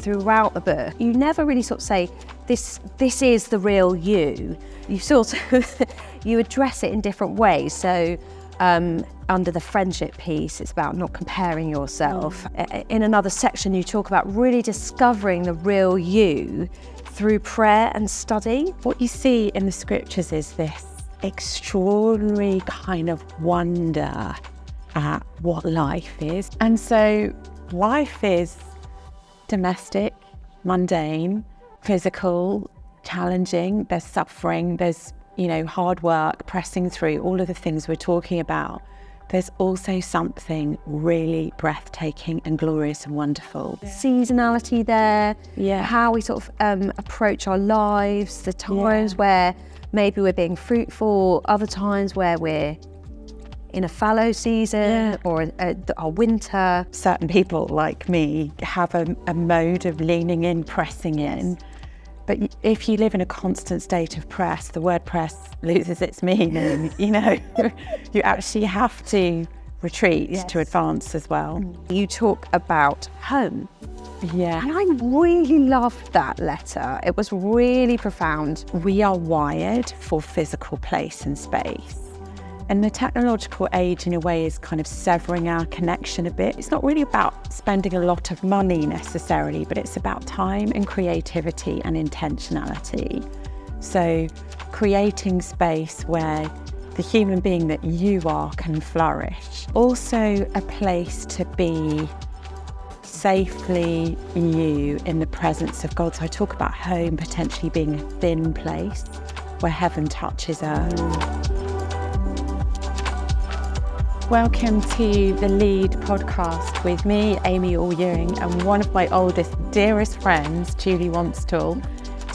throughout the book. You never really sort of say, this is the real you. You sort of, you address it in different ways. So under the friendship piece, it's about not comparing yourself. In another section, you talk about really discovering the real you through prayer and study. What you see in the scriptures is this extraordinary kind of wonder at what life is. And so life is domestic, mundane, physical, challenging, there's suffering, there's, hard work, pressing through, all of the things we're talking about. There's also something really breathtaking and glorious and wonderful. Seasonality there, how we sort of approach our lives, the times where maybe we're being fruitful, other times where we're in a fallow season or our winter. Certain people like me have a mode of leaning in, pressing in. But if you live in a constant state of press, the word press loses its meaning. You actually have to retreat to advance as well. You talk about home. Yeah. And I really loved that letter. It was really profound. We are wired for physical place and space. And the technological age, in a way, is kind of severing our connection a bit. It's not really about spending a lot of money necessarily, but it's about time and creativity and intentionality. So creating space where the human being that you are can flourish. Also a place to be safely you in the presence of God. So I talk about home potentially being a thin place where heaven touches earth. Welcome to the Lead podcast with me, Amy Orr-Ewing, and one of my oldest, dearest friends, Julie Wanstall.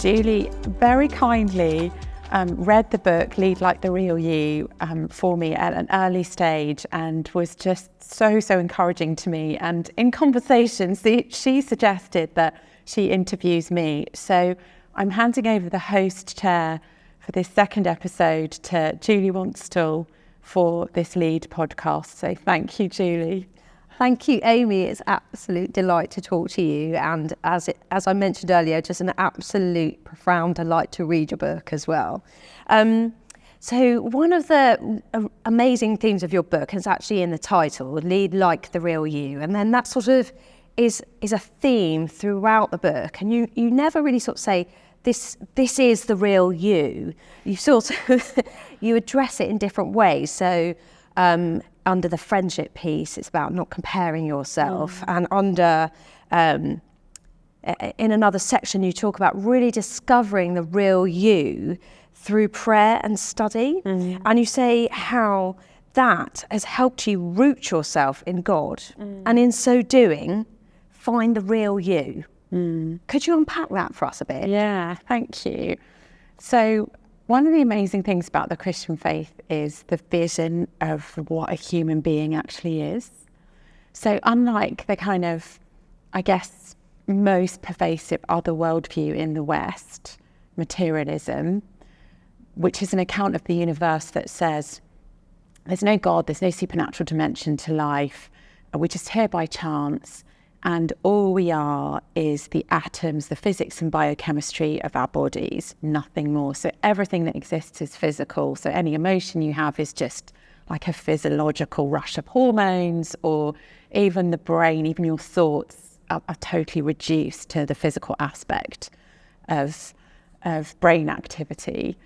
Julie very kindly read the book, Lead Like the Real You, for me at an early stage and was just so encouraging to me. And in conversations, she suggested that she interviews me. So I'm handing over the host chair for this second episode to Julie Wanstall for this Lead podcast. So thank you, Julie. Thank you, Amy. It's an absolute delight to talk to you. And as I mentioned earlier, just an absolute profound delight to read your book as well. So one of the amazing themes of your book is actually in the title, Lead Like the Real You. And then that sort of is a theme throughout the book. And you never really sort of say, this is the real you. You sort of, you address it in different ways. So under the friendship piece, it's about not comparing yourself. And under, in another section, you talk about really discovering the real you through prayer and study. And you say how that has helped you root yourself in God. And in so doing, find the real you. Could you unpack that for us a bit? Yeah, thank you. So one of the amazing things about the Christian faith is the vision of what a human being actually is. So unlike the kind of, I guess, most pervasive other worldview in the West, materialism, which is an account of the universe that says there's no God, there's no supernatural dimension to life, we're just here by chance. And all we are is the atoms, the physics and biochemistry of our bodies, nothing more. So everything that exists is physical. So any emotion you have is just like a physiological rush of hormones, or even the brain, even your thoughts are totally reduced to the physical aspect of brain activity.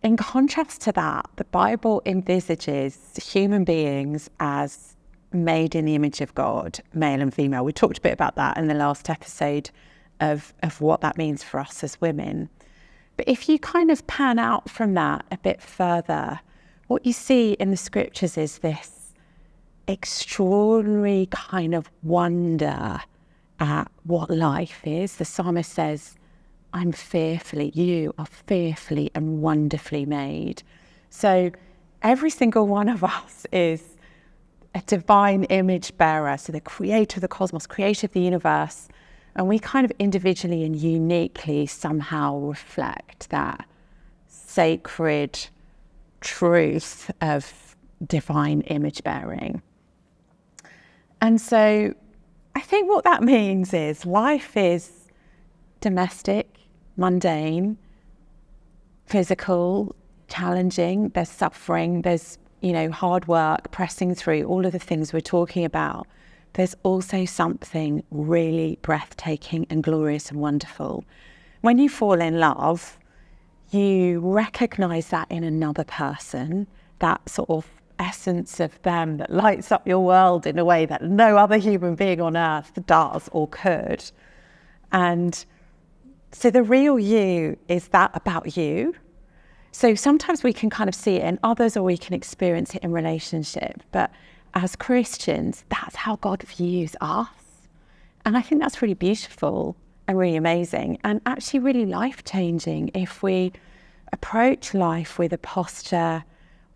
In contrast to that, the Bible envisages human beings as made in the image of God, male and female. We talked a bit about that in the last episode of what that means for us as women. But if you kind of pan out from that a bit further, what you see in the scriptures is this extraordinary kind of wonder at what life is. The psalmist says, you are fearfully and wonderfully made. So every single one of us is a divine image bearer, so the creator of the cosmos, creator of the universe, and we kind of individually and uniquely somehow reflect that sacred truth of divine image bearing. And so I think what that means is life is domestic, mundane, physical, challenging, there's suffering, there's, hard work, pressing through, all of the things we're talking about. There's also something really breathtaking and glorious and wonderful. When you fall in love, you recognize that in another person, that sort of essence of them that lights up your world in a way that no other human being on earth does or could. And so the real you is that about you. So sometimes we can kind of see it in others, or we can experience it in relationship. But as Christians, that's how God views us. And I think that's really beautiful and really amazing, and actually really life-changing if we approach life with a posture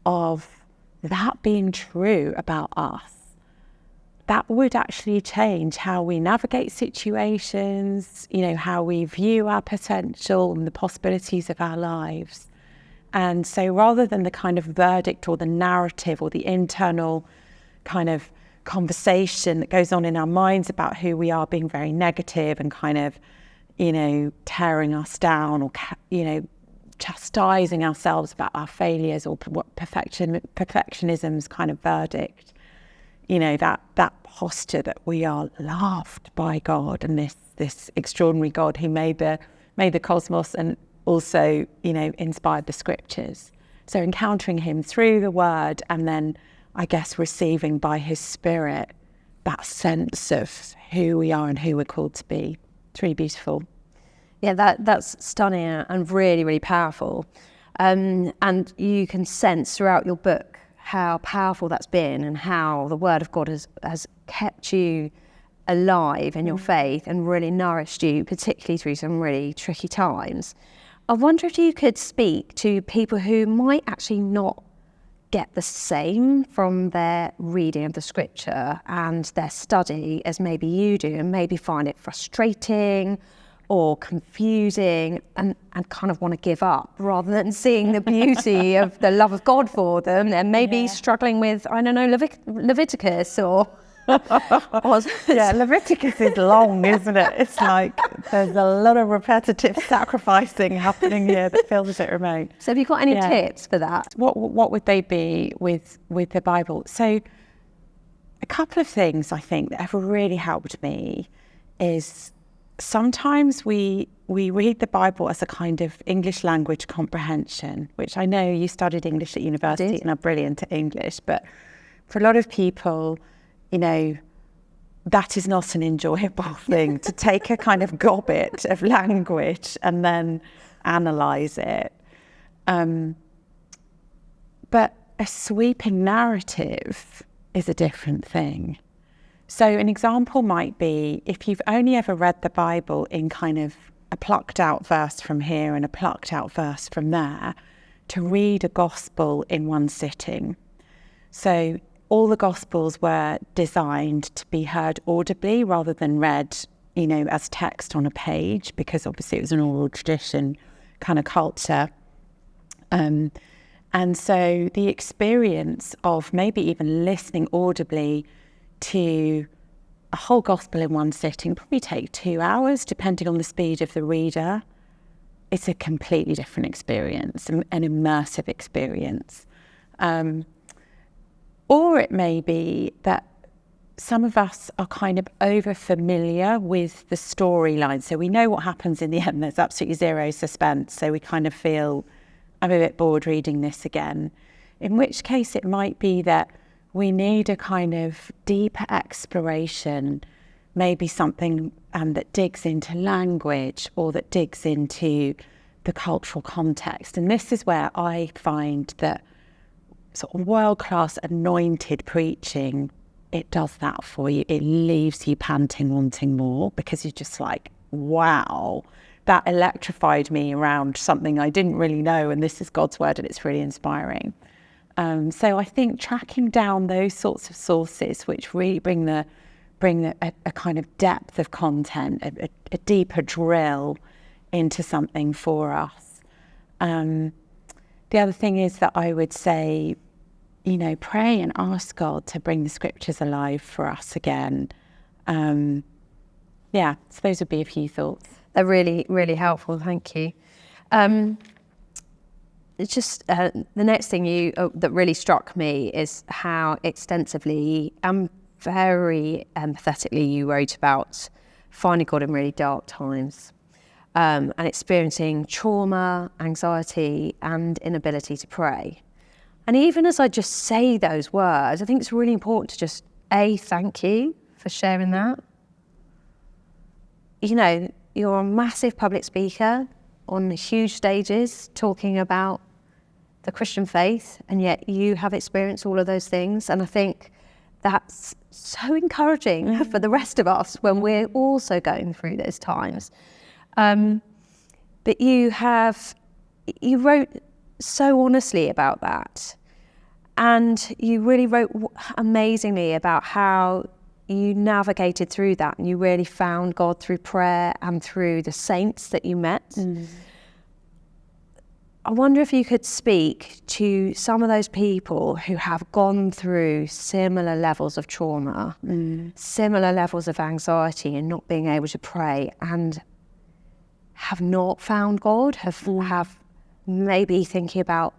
of that being true about us. That would actually change how we navigate situations, how we view our potential and the possibilities of our lives. And so rather than the kind of verdict or the narrative or the internal kind of conversation that goes on in our minds about who we are being very negative and kind of, tearing us down or, chastising ourselves about our failures or perfectionism's kind of verdict, that posture that we are loved by God and this extraordinary God who made the cosmos and also, inspired the scriptures. So encountering him through the word, and then I guess receiving by his spirit that sense of who we are and who we're called to be. It's really beautiful. Yeah, that's stunning and really, really powerful. And you can sense throughout your book how powerful that's been and how the word of God has kept you alive in your faith and really nourished you, particularly through some really tricky times. I wonder if you could speak to people who might actually not get the same from their reading of the scripture and their study as maybe you do, and maybe find it frustrating or confusing and kind of want to give up rather than seeing the beauty of the love of God for them, and maybe struggling with, I don't know, Leviticus or... Yeah, Leviticus is long, isn't it? It's like there's a lot of repetitive sacrificing happening here that feels a bit remote. So have you got any tips for that? What would they be with the Bible? So a couple of things I think that have really helped me is sometimes we read the Bible as a kind of English language comprehension, which I know you studied English at university and are brilliant at English, but for a lot of people, that is not an enjoyable thing to take a kind of gobbet of language and then analyse it. But a sweeping narrative is a different thing. So an example might be if you've only ever read the Bible in kind of a plucked out verse from here and a plucked out verse from there, to read a gospel in one sitting. So all the Gospels were designed to be heard audibly rather than read, as text on a page, because obviously it was an oral tradition kind of culture. And so the experience of maybe even listening audibly to a whole Gospel in one sitting probably take 2 hours, depending on the speed of the reader. It's a completely different experience, an immersive experience. Or it may be that some of us are kind of over familiar with the storyline. So we know what happens in the end. There's absolutely zero suspense. So we kind of feel, I'm a bit bored reading this again. In which case it might be that we need a kind of deeper exploration, maybe something that digs into language or that digs into the cultural context. And this is where I find that sort of world-class anointed preaching, it does that for you. It leaves you panting, wanting more, because you're just like, wow, that electrified me around something I didn't really know, and this is God's word and it's really inspiring. So I think tracking down those sorts of sources which really bring a kind of depth of content, a deeper drill into something for us. The other thing is that I would say, pray and ask God to bring the scriptures alive for us again. yeah, so those would be a few thoughts. They're really, really helpful. Thank you. It's just the next thing that really struck me is how extensively and very empathetically you wrote about finding God in really dark times and experiencing trauma, anxiety, and inability to pray. And even as I just say those words, I think it's really important to just thank you for sharing that. You know, you're a massive public speaker on huge stages talking about the Christian faith, and yet you have experienced all of those things. And I think that's so encouraging for the rest of us when we're also going through those times. But you wrote so honestly about that. And you really wrote amazingly about how you navigated through that, and you really found God through prayer and through the saints that you met. I wonder if you could speak to some of those people who have gone through similar levels of trauma, similar levels of anxiety and not being able to pray, and have not found God, have maybe thinking about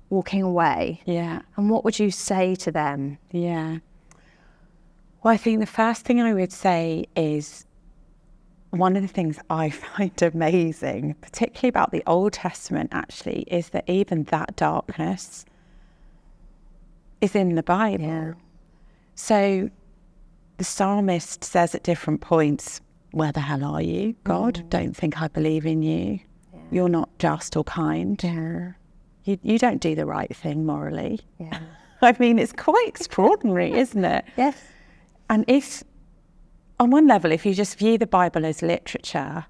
walking away. Yeah. And what would you say to them? Yeah. Well, I think the first thing I would say is, one of the things I find amazing, particularly about the Old Testament actually, is that even that darkness is in the Bible. Yeah. So the psalmist says at different points, where the hell are you, God? Don't think I believe in you. Yeah. You're not just or kind. Yeah. You don't do the right thing morally. Yeah. I mean, it's quite extraordinary, isn't it? Yes. And if, on one level, if you just view the Bible as literature,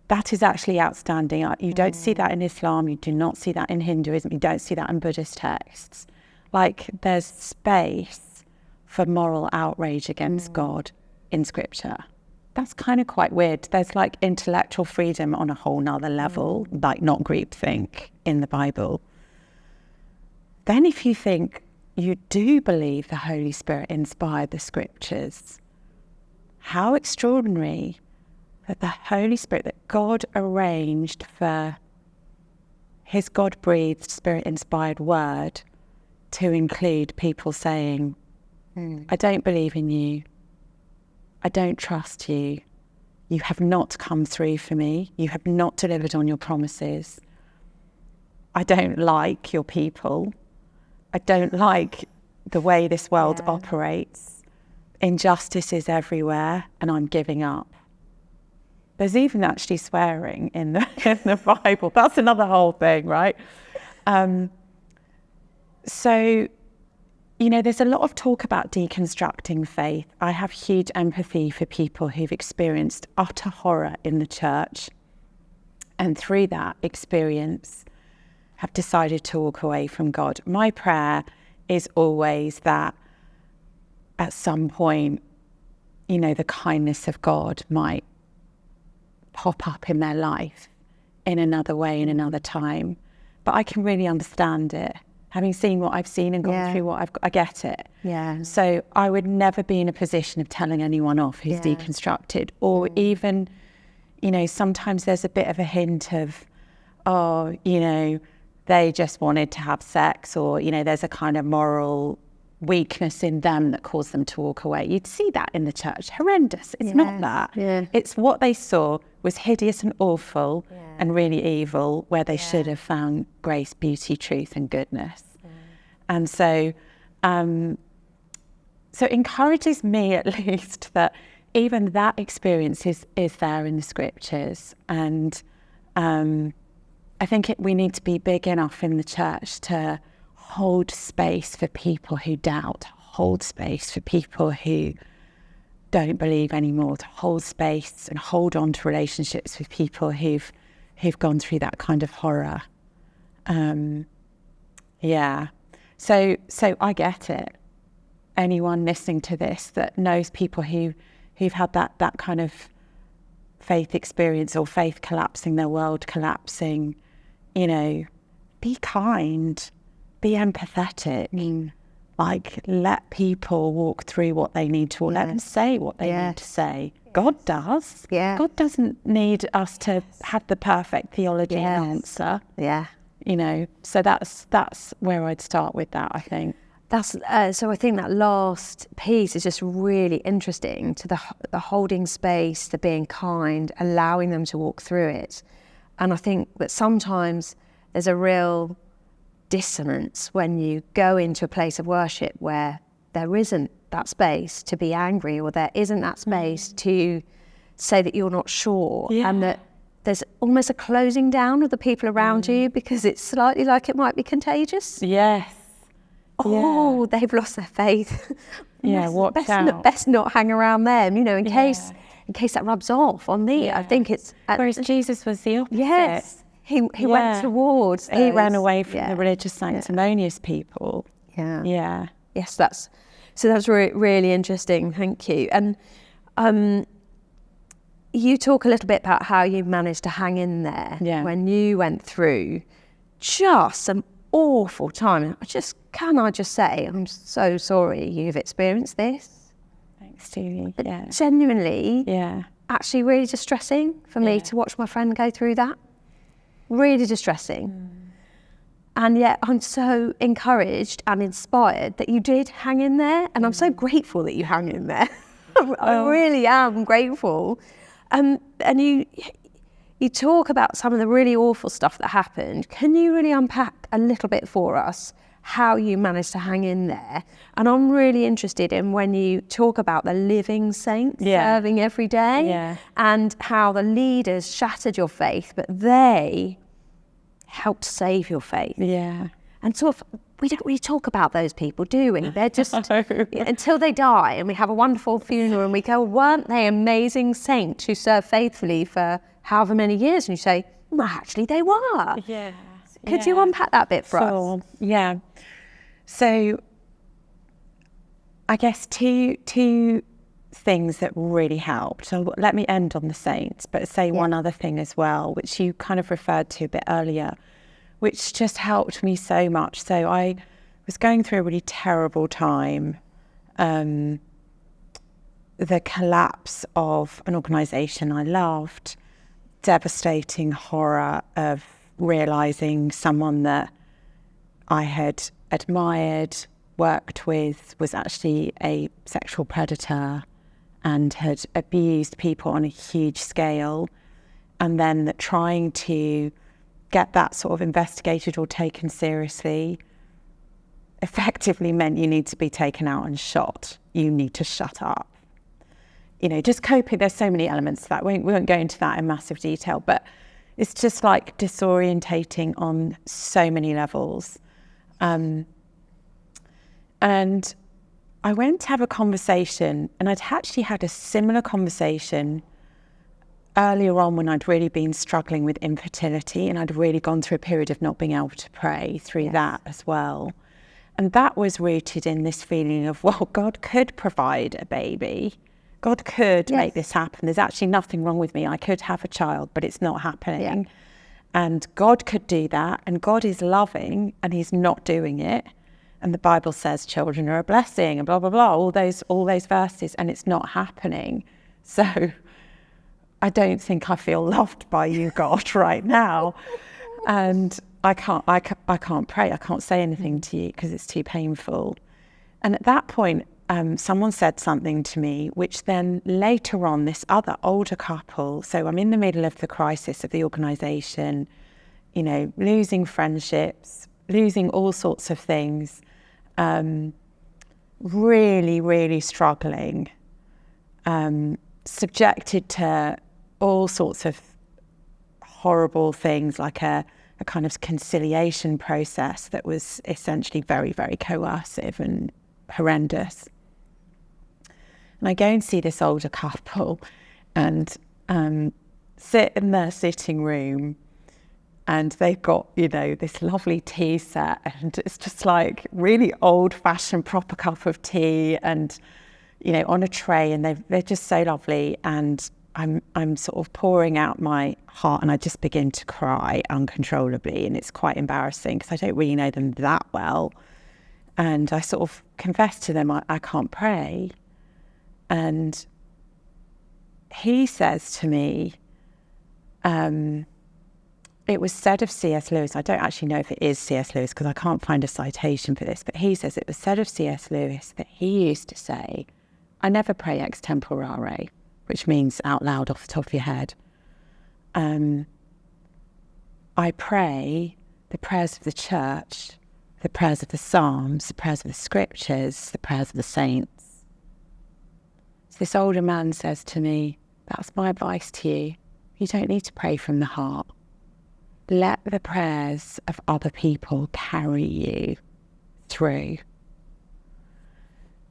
that is actually outstanding. You don't see that in Islam, you do not see that in Hinduism, you don't see that in Buddhist texts. Like, there's space for moral outrage against God in Scripture. That's kind of quite weird. There's like intellectual freedom on a whole nother level, like not groupthink in the Bible. Then if you think you do believe the Holy Spirit inspired the Scriptures, how extraordinary that the Holy Spirit, that God arranged for his God-breathed, Spirit-inspired word to include people saying, I don't believe in you, I don't trust you, you have not come through for me, you have not delivered on your promises, I don't like your people, I don't like the way this world operates, injustice is everywhere, and I'm giving up. There's even actually swearing in the Bible. That's another whole thing, right? So, you know, there's a lot of talk about deconstructing faith. I have huge empathy for people who've experienced utter horror in the church, and through that experience have decided to walk away from God. My prayer is always that at some point, you know, the kindness of God might pop up in their life in another way, in another time. But I can really understand it. Having seen what I've seen and gone through what I get it. Yeah. So I would never be in a position of telling anyone off who's deconstructed, or even, you know, sometimes there's a bit of a hint of, oh, you know, they just wanted to have sex, or, you know, there's a kind of moral weakness in them that caused them to walk away. You'd see that in the church. Horrendous. It's not that. Yeah. It's what they saw was hideous and awful and really evil, where they should have found grace, beauty, truth and goodness. And so so it encourages me at least that even that experience is there in the Scriptures. And I think we need to be big enough in the church to hold space for people who doubt, hold space for people who don't believe anymore, to hold space and hold on to relationships with people who've gone through that kind of horror. So I get it. Anyone listening to this that knows people who've had that kind of faith experience, or faith collapsing, their world collapsing, you know, be kind, be empathetic. Like, let people walk through what they need to, or let them say what they need to say. God does. Yeah. God doesn't need us to have the perfect theology and answer. Yeah. You know, so that's where I'd start with that, I think. That's so I think that last piece is just really interesting, to the holding space, the being kind, allowing them to walk through it. And I think that sometimes there's a real dissonance when you go into a place of worship where there isn't that space to be angry, or there isn't that space to say that you're not sure, and that there's almost a closing down of the people around you, because it's slightly like it might be contagious. Yes. Oh, they've lost their faith. Watch out. Best not hang around them, you know, in case that rubs off on me. I think it's... Whereas Jesus was the opposite. Yes. He went towards those. He ran away from the religious sanctimonious people. Yeah. Yeah. Yes, that's really interesting. Thank you. And you talk a little bit about how you managed to hang in there when you went through just some awful time. Can I just say, I'm so sorry you've experienced this. Thanks, Julie. Yeah. Genuinely, actually really distressing for me to watch my friend go through that. Really distressing. And yet I'm so encouraged and inspired that you did hang in there. And I'm so grateful that you hung in there. I really am grateful. And you talk about some of the really awful stuff that happened. Can you really unpack a little bit for us how you managed to hang in there? And I'm really interested in when you talk about the living saints serving every day, and how the leaders shattered your faith, but they helped save your faith. Yeah. And sort of, we don't really talk about those people, do we? They're just, until they die and we have a wonderful funeral and we go, weren't they amazing saints who served faithfully for however many years? And you say, well, actually they were. Yeah. Could you unpack that bit for us? Yeah. So I guess two things that really helped. So let me end on the saints, but say one other thing as well, which you kind of referred to a bit earlier, which just helped me so much. So I was going through a really terrible time. The collapse of an organisation I loved, devastating horror of realising someone that I had admired, worked with, was actually a sexual predator and had abused people on a huge scale, and then that trying to get that sort of investigated or taken seriously effectively meant you need to be taken out and shot. You need to shut up. You know, just coping. There's so many elements to that. We won't go into that in massive detail, but it's just like disorientating on so many levels. And I went to have a conversation, and I'd actually had a similar conversation earlier on when I'd really been struggling with infertility, and I'd really gone through a period of not being able to pray through that as well. And that was rooted in this feeling of, well, God could provide a baby. God could make this happen. There's actually nothing wrong with me. I could have a child, but it's not happening. Yeah. And God could do that. And God is loving, and he's not doing it. And the Bible says children are a blessing and blah, blah, blah, all those verses, and it's not happening. So I don't think I feel loved by you, God, right now. And I can't pray. I can't say anything to you because it's too painful. And at that point, someone said something to me, which then later on, this other older couple, so I'm in the middle of the crisis of the organisation, you know, losing friendships, losing all sorts of things, really, really struggling, subjected to all sorts of horrible things, like a kind of conciliation process that was essentially very, very coercive and horrendous. And I go and see this older couple and sit in their sitting room, and they've got, you know, this lovely tea set, and it's just like really old-fashioned proper cup of tea, and, you know, on a tray, and they're just so lovely. And I'm sort of pouring out my heart, and I just begin to cry uncontrollably, and it's quite embarrassing because I don't really know them that well. And I sort of confess to them, I can't pray. And he says to me, it was said of C.S. Lewis, I don't actually know if it is C.S. Lewis because I can't find a citation for this, but he says it was said of C.S. Lewis that he used to say, I never pray extempore, which means out loud off the top of your head. I pray the prayers of the church, the prayers of the Psalms, the prayers of the scriptures, the prayers of the saints. So this older man says to me, that's my advice to you. You don't need to pray from the heart. Let the prayers of other people carry you through.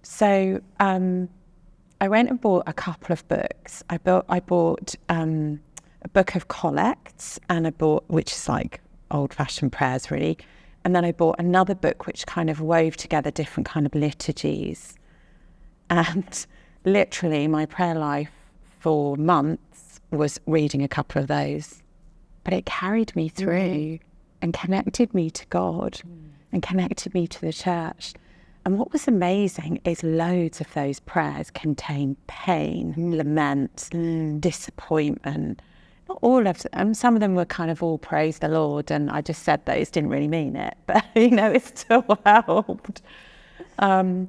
So I went and bought a couple of books. I bought a book of collects, and I bought, which is like old-fashioned prayers really, and then I bought another book which kind of wove together different kind of liturgies. And literally my prayer life for months was reading a couple of those, but it carried me through and connected me to God and connected me to the church. And what was amazing is loads of those prayers contain pain, lament, disappointment. Not all of them. Some of them were kind of all praise the Lord, and I just said those, didn't really mean it, but it still helped. And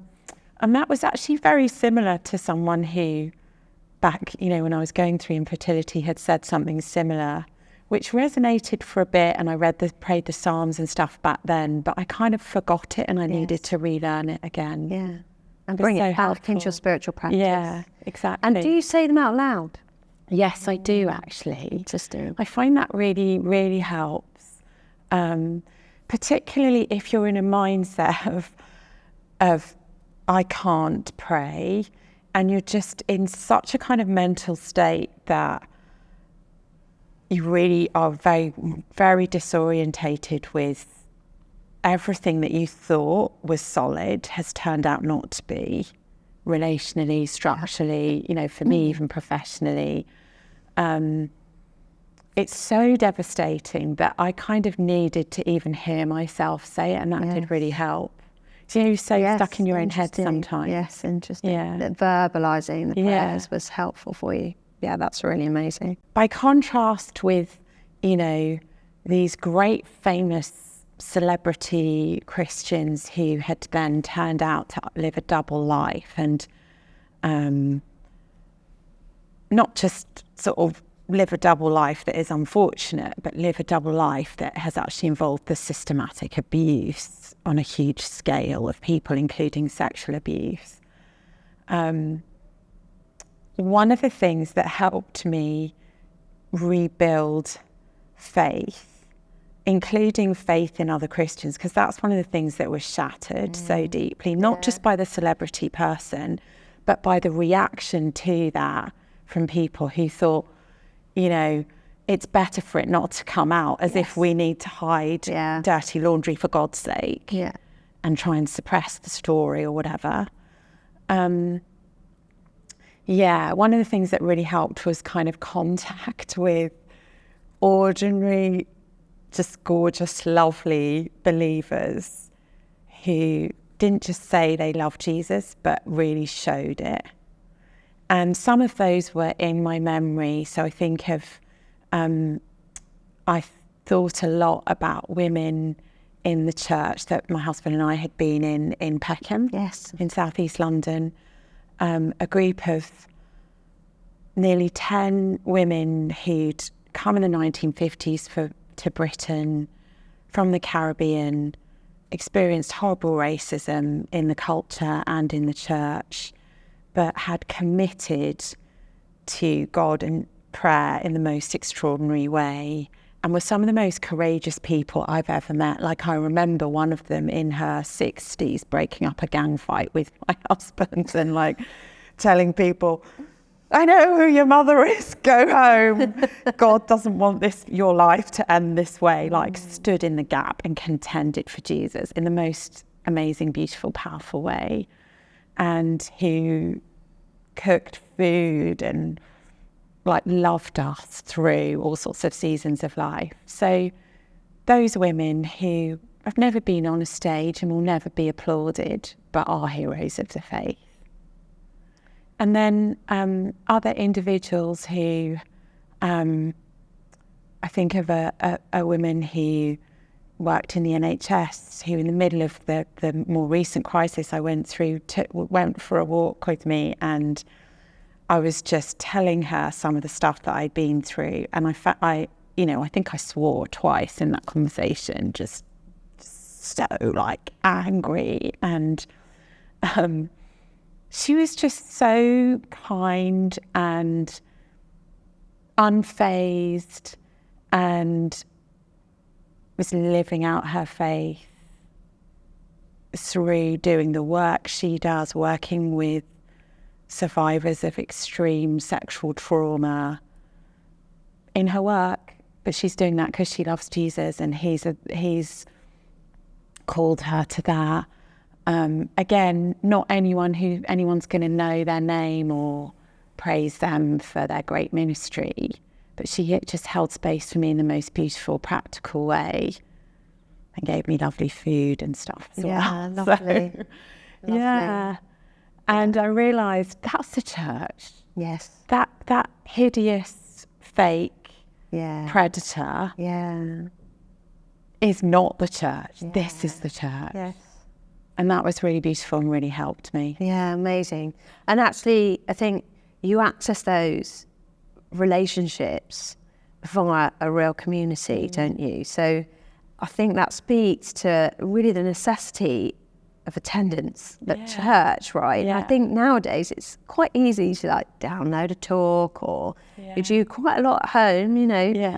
that was actually very similar to someone who back, when I was going through infertility, had said something similar, which resonated for a bit, and I prayed the Psalms and stuff back then, but I kind of forgot it and I needed to relearn it again. Yeah. And bring it back into your spiritual practice. Yeah, exactly. And do you say them out loud? Yes, I do actually. Interesting. I find that really, really helps, particularly if you're in a mindset of I can't pray, and you're just in such a kind of mental state that you really are very, very disorientated with everything that you thought was solid has turned out not to be, relationally, structurally, for me, even professionally. It's so devastating that I kind of needed to even hear myself say it, and that did really help. So you're so stuck in your own head sometimes. Yes, interesting. Yeah. That verbalising the prayers was helpful for you. Yeah, that's really amazing. By contrast with, these great famous celebrity Christians who had then turned out to live a double life, and not just sort of live a double life that is unfortunate, but live a double life that has actually involved the systematic abuse on a huge scale of people, including sexual abuse. One of the things that helped me rebuild faith, including faith in other Christians, because that's one of the things that was shattered so deeply, not just by the celebrity person, but by the reaction to that from people who thought, it's better for it not to come out, as if we need to hide dirty laundry for God's sake and try and suppress the story or whatever. One of the things that really helped was kind of contact with ordinary, just gorgeous, lovely believers who didn't just say they love Jesus, but really showed it. And some of those were in my memory. So I think of, I thought a lot about women in the church that my husband and I had been in Peckham, in southeast London. A group of nearly 10 women who'd come in the 1950s to Britain from the Caribbean, experienced horrible racism in the culture and in the church, but had committed to God and prayer in the most extraordinary way, and were some of the most courageous people I've ever met. Like, I remember one of them in her 60s breaking up a gang fight with my husband and telling people, I know who your mother is, go home. God doesn't want your life to end this way. Stood in the gap and contended for Jesus in the most amazing, beautiful, powerful way. And who cooked food and loved us through all sorts of seasons of life. So those women who have never been on a stage and will never be applauded, but are heroes of the faith. And then other individuals who, I think of a woman who worked in the NHS, who in the middle of the more recent crisis I went through, went for a walk with me, and I was just telling her some of the stuff that I'd been through. And I think I swore twice in that conversation, just so like angry. And she was just so kind and unfazed and was living out her faith through doing the work she does, working with survivors of extreme sexual trauma in her work. But she's doing that because she loves Jesus, and he's called her to that. Again, not anyone's going to know their name or praise them for their great ministry, but she just held space for me in the most beautiful, practical way, and gave me lovely food and stuff as well. Lovely. So, yeah. And I realised that's the church. Yes. That hideous, fake predator is not the church. Yeah. This is the church. Yes. And that was really beautiful and really helped me. Yeah, amazing. And actually, I think you access those relationships via a real community, don't you? So I think that speaks to really the necessity of attendance at church, right? Yeah. I think nowadays it's quite easy to like download a talk, or you do quite a lot at home, you know.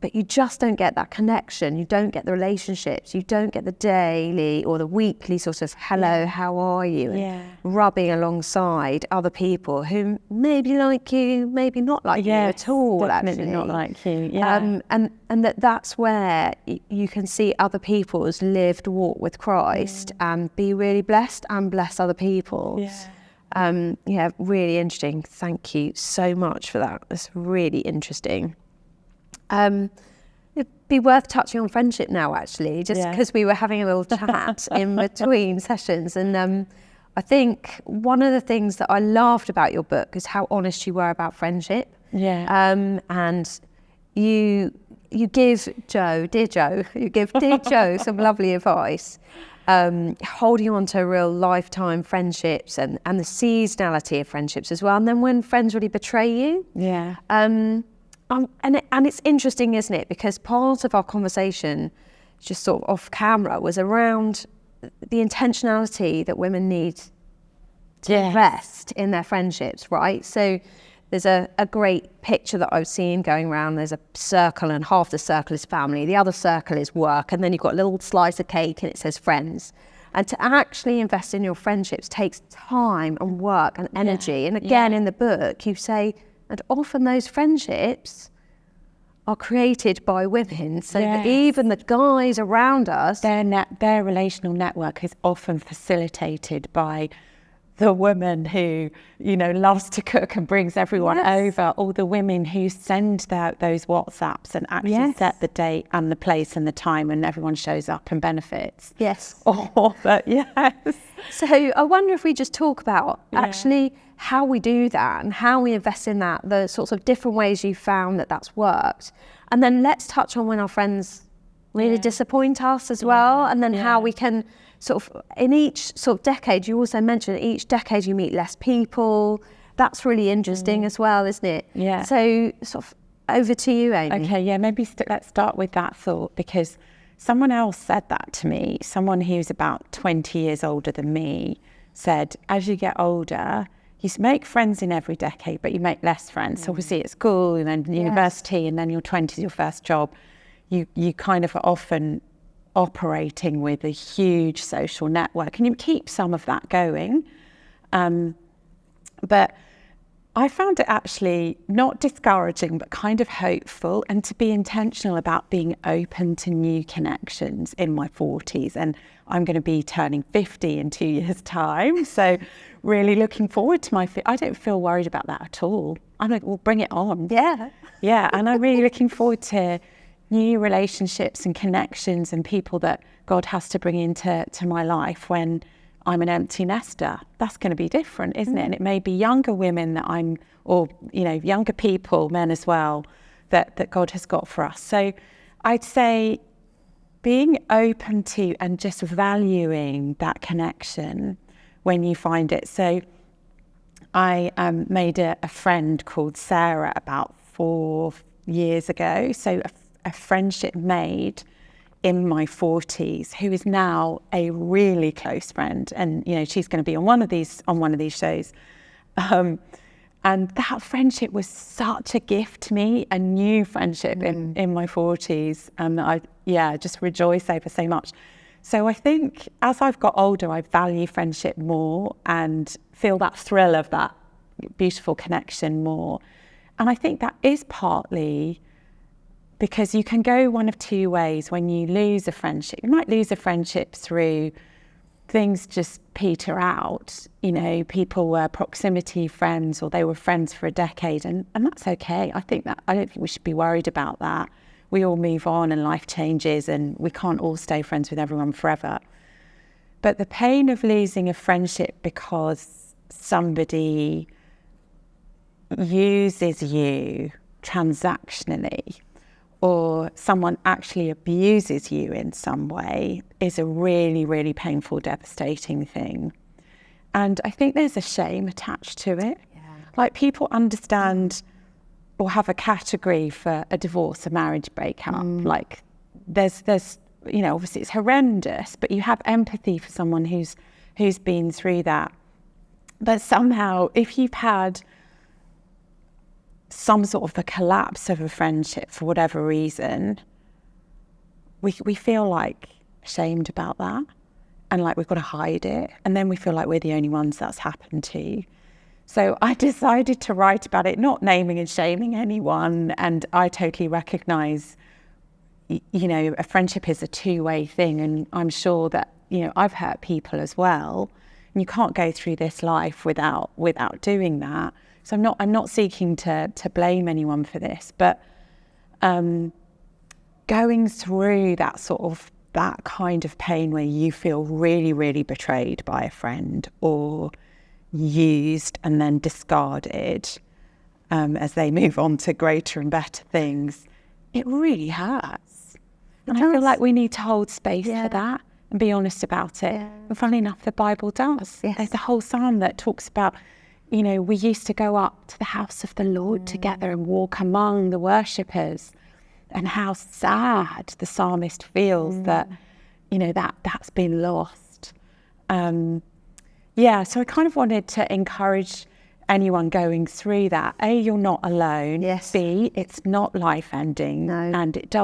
But you just don't get that connection. You don't get the relationships. You don't get the daily or the weekly sort of hello, how are you? And rubbing alongside other people who maybe like you, maybe not like you at all. Definitely actually. Not like you. Yeah. And that's where you can see other people's lived walk with Christ and be really blessed and bless other people. Really interesting. Thank you so much for that. That's really interesting. It'd be worth touching on friendship now, actually, just because we were having a little chat in between sessions. And I think one of the things that I loved about your book is how honest you were about friendship. And you give dear Jo, some lovely advice, holding on to real lifetime friendships and the seasonality of friendships as well. And then when friends really betray you. And it's interesting, isn't it? Because part of our conversation, just sort of off camera, was around the intentionality that women need to invest in their friendships, right? So there's a great picture that I've seen going around. There's a circle, and half the circle is family, the other circle is work, and then you've got a little slice of cake and it says friends. And to actually invest in your friendships takes time and work and energy. And again, in the book, you say, and often those friendships are created by women, so that even the guys around us, their relational network is often facilitated by the woman who, you know, loves to cook and brings everyone over, or the women who send those WhatsApps and actually set the date and the place and the time, and everyone shows up and benefits. So I wonder if we just talk about actually how we do that and how we invest in that, the sorts of different ways you found that that's worked. And then let's touch on when our friends really disappoint us as well, and then how we can sort of, in each sort of decade, you also mentioned each decade you meet less people. That's really interesting as well, isn't it? So sort of over to you, Amy. Okay, maybe let's start with that thought, because someone else said that to me. Someone who's about 20 years older than me said, as you get older, you make friends in every decade, but you make less friends. So obviously at school and then university and then your 20s, your first job, you kind of are often operating with a huge social network, and you keep some of that going. But I found it actually not discouraging, but kind of hopeful, and to be intentional about being open to new connections in my 40s. And I'm going to be turning 50 in 2 years' time. So really looking forward to I don't feel worried about that at all. I'm like, well, bring it on. And I'm really looking forward to new relationships and connections and people that God has to bring into my life when I'm an empty nester. That's going to be different, isn't it? And it may be younger women that or younger people, men as well, that God has got for us. So I'd say being open to and just valuing that connection when you find it. So I made a friend called Sarah about 4 years ago. So a friendship made in my 40s, who is now a really close friend, and she's going to be on one of these shows. And that friendship was such a gift to me, a new friendship in my 40s, and I just rejoice over so much. So I think as I've got older, I value friendship more and feel that thrill of that beautiful connection more. And I think that is partly because you can go one of two ways when you lose a friendship. You might lose a friendship through things just peter out. People were proximity friends, or they were friends for a decade, and that's okay. I don't think we should be worried about that. We all move on and life changes, and we can't all stay friends with everyone forever. But the pain of losing a friendship because somebody uses you transactionally, or someone actually abuses you in some way, is a really, really painful, devastating thing. And I think there's a shame attached to it. Yeah. Like, people understand or have a category for a divorce, a marriage breakup. Like, there's obviously it's horrendous, but you have empathy for someone who's been through that. But somehow, if you've had some sort of the collapse of a friendship for whatever reason, we feel like ashamed about that, and like we've got to hide it, and then we feel like we're the only ones that's happened to. So I decided to write about it, not naming and shaming anyone, and I totally recognise, a friendship is a two-way thing, and I'm sure that I've hurt people as well, and you can't go through this life without doing that. So I'm not seeking to blame anyone for this, but going through that kind of pain where you feel really, really betrayed by a friend, or used and then discarded as they move on to greater and better things, it really hurts. And I feel like we need to hold space for that and be honest about it. Yeah. And funnily enough, the Bible does. Yes. There's a whole psalm that talks about, we used to go up to the house of the Lord together and walk among the worshippers, and how sad the psalmist feels that, that's been lost. So I kind of wanted to encourage anyone going through that. A, you're not alone. Yes. B, it's not life-ending. No. And it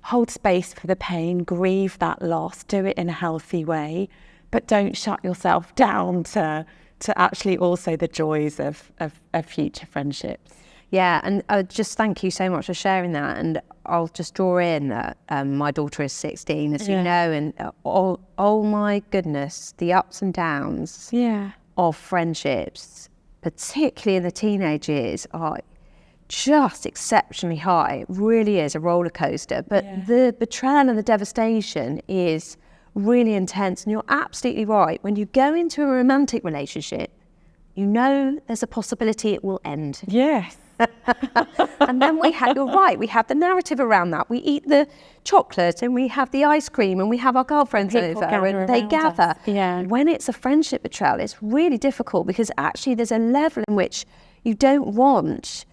hold space for the pain, grieve that loss, do it in a healthy way, but don't shut yourself down to actually also the joys of future friendships. Yeah, and just thank you so much for sharing that. And I'll just draw in that my daughter is 16, as you know, and oh my goodness, the ups and downs of friendships, particularly in the teenage years, are just exceptionally high. It really is a roller coaster. But the betrayal and the devastation is really intense. And you're absolutely right. When you go into a romantic relationship, there's a possibility it will end. Yes. And then you're right, we have the narrative around that. We eat the chocolate and we have the ice cream and we have our girlfriends over and they gather. Yeah. When it's a friendship betrayal, it's really difficult, because actually there's a level in which you don't want,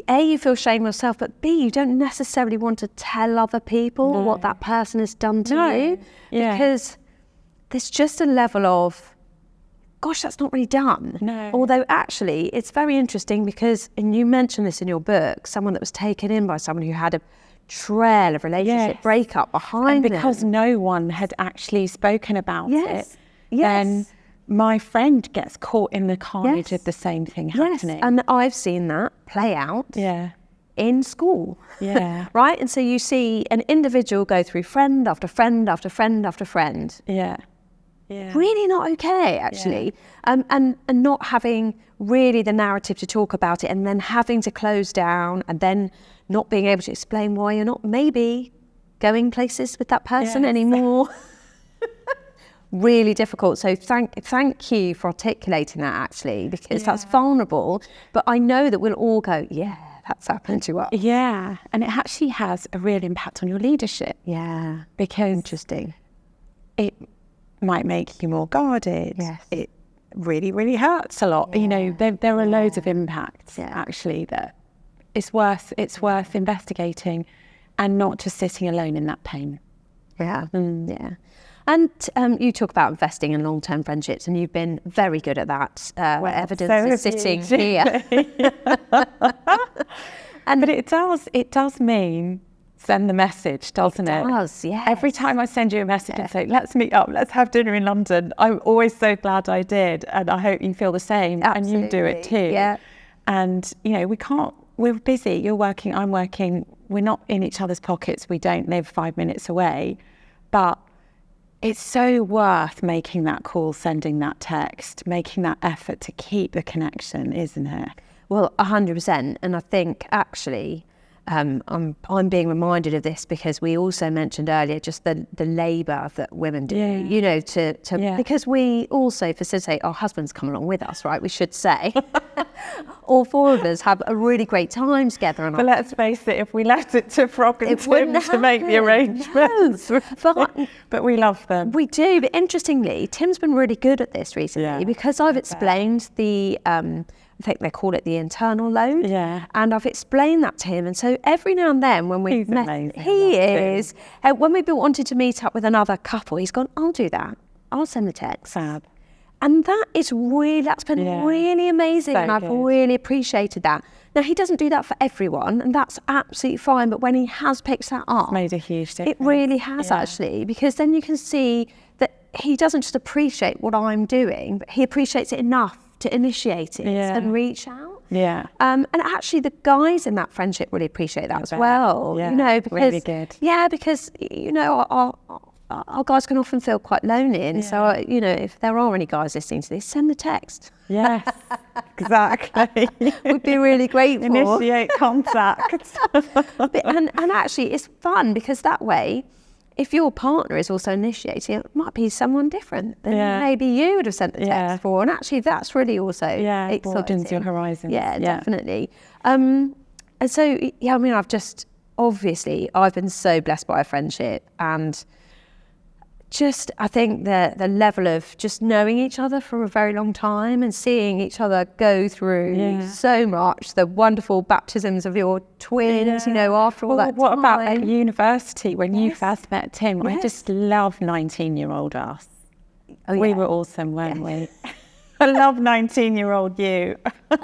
A, you feel shame yourself, but B, you don't necessarily want to tell other people what that person has done to you. Yeah. Because there's just a level of, gosh, that's not really done. No. Although actually it's very interesting, because, and you mentioned this in your book, someone that was taken in by someone who had a trail of relationship breakup behind them. And because no one had actually spoken about it, then my friend gets caught in the carnage of the same thing happening. And I've seen that play out in school. Yeah. Right? And so you see an individual go through friend after friend after friend after friend. Yeah. Yeah. Really not okay, actually. And not having really the narrative to talk about it, and then having to close down, and then not being able to explain why you're not maybe going places with that person anymore. really difficult. So thank you for articulating that, actually, because that's vulnerable. But I know that we'll all go, yeah, that's happened to us. Yeah, and it actually has a real impact on your leadership. Yeah, because interesting. It might make you more guarded. Yes. It really, really hurts a lot. You know, there are loads of impacts actually that it's worth investigating, and not just sitting alone in that pain. Yeah, yeah. And you talk about investing in long-term friendships, and you've been very good at that. Evidence is sitting here. But it does mean send the message, doesn't it? It does, yes. Every time I send you a message and say, let's meet up, let's have dinner in London, I'm always so glad I did, and I hope you feel the same. Absolutely. And you do it too. Yeah. And, you know, we're busy, you're working, I'm working, we're not in each other's pockets, we don't live 5 minutes away, but it's so worth making that call, sending that text, making that effort to keep the connection, isn't it? Well, 100%. And I think actually, I'm being reminded of this because we also mentioned earlier just the labour that women do, you know, because we also facilitate, our husbands come along with us, right? We should say. All four of us have a really great time together. But let's face it, if we left it to Frog and Tim to make the arrangements, but we love them. We do, but interestingly, Tim's been really good at this recently because I've explained the, I think they call it the internal load. Yeah. And I've explained that to him. And so every now and then when we've met, amazing. He is. When we've been wanting to meet up with another couple, he's gone, I'll do that. I'll send the text. Fab. And that's been really amazing. So and I've good. really appreciated that. Now, he doesn't do that for everyone, and that's absolutely fine. But when he has picked that up, It's made a huge difference. it really has actually, because then you can see that he doesn't just appreciate what I'm doing, but he appreciates it enough to initiate it and reach out. Yeah. And actually the guys in that friendship really appreciate that as well. Yeah. You know, because really good. Yeah, because you know, our guys can often feel quite lonely, and so you know, if there are any guys listening to this, send the text. Yes, exactly. We'd be really grateful. Initiate contact. and actually it's fun because that way, if your partner is also initiating, it might be someone different than maybe you would have sent the text for. And actually that's really also exciting. Broadens your horizons. Yeah, definitely. And so, I mean, I've been so blessed by a friendship, and just, I think the level of just knowing each other for a very long time and seeing each other go through so much, the wonderful baptisms of your twins, you know, after all that time. What about at university when you first met Tim? I just love 19-year-old us. We were awesome, weren't we? I love 19-year-old you. And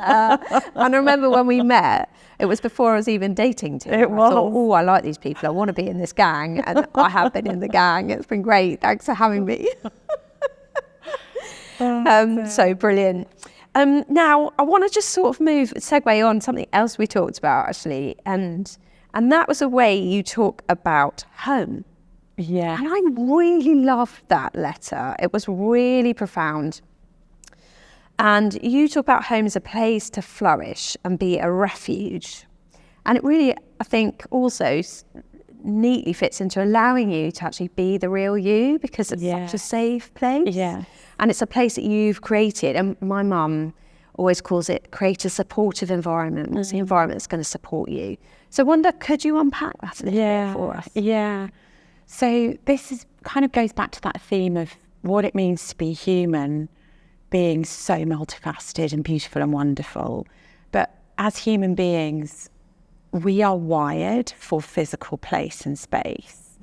I remember when we met, it was before I was even dating Tim. It was. I thought, oh, I like these people. I want to be in this gang. And I have been in the gang. It's been great. Thanks for having me. So brilliant. Now, I want to just sort of segue on something else we talked about, actually. And that was a way you talk about home. Yeah. And I really loved that letter. It was really profound. And you talk about home as a place to flourish and be a refuge. And it really, I think, also neatly fits into allowing you to actually be the real you, because it's such a safe place. Yeah. And it's a place that you've created. And my mum always calls it create a supportive environment. It's the environment that's going to support you. So I wonder, could you unpack that a little bit for us? Yeah. So this kind of goes back to that theme of what it means to be human, being so multifaceted and beautiful and wonderful. But as human beings, we are wired for physical place and space.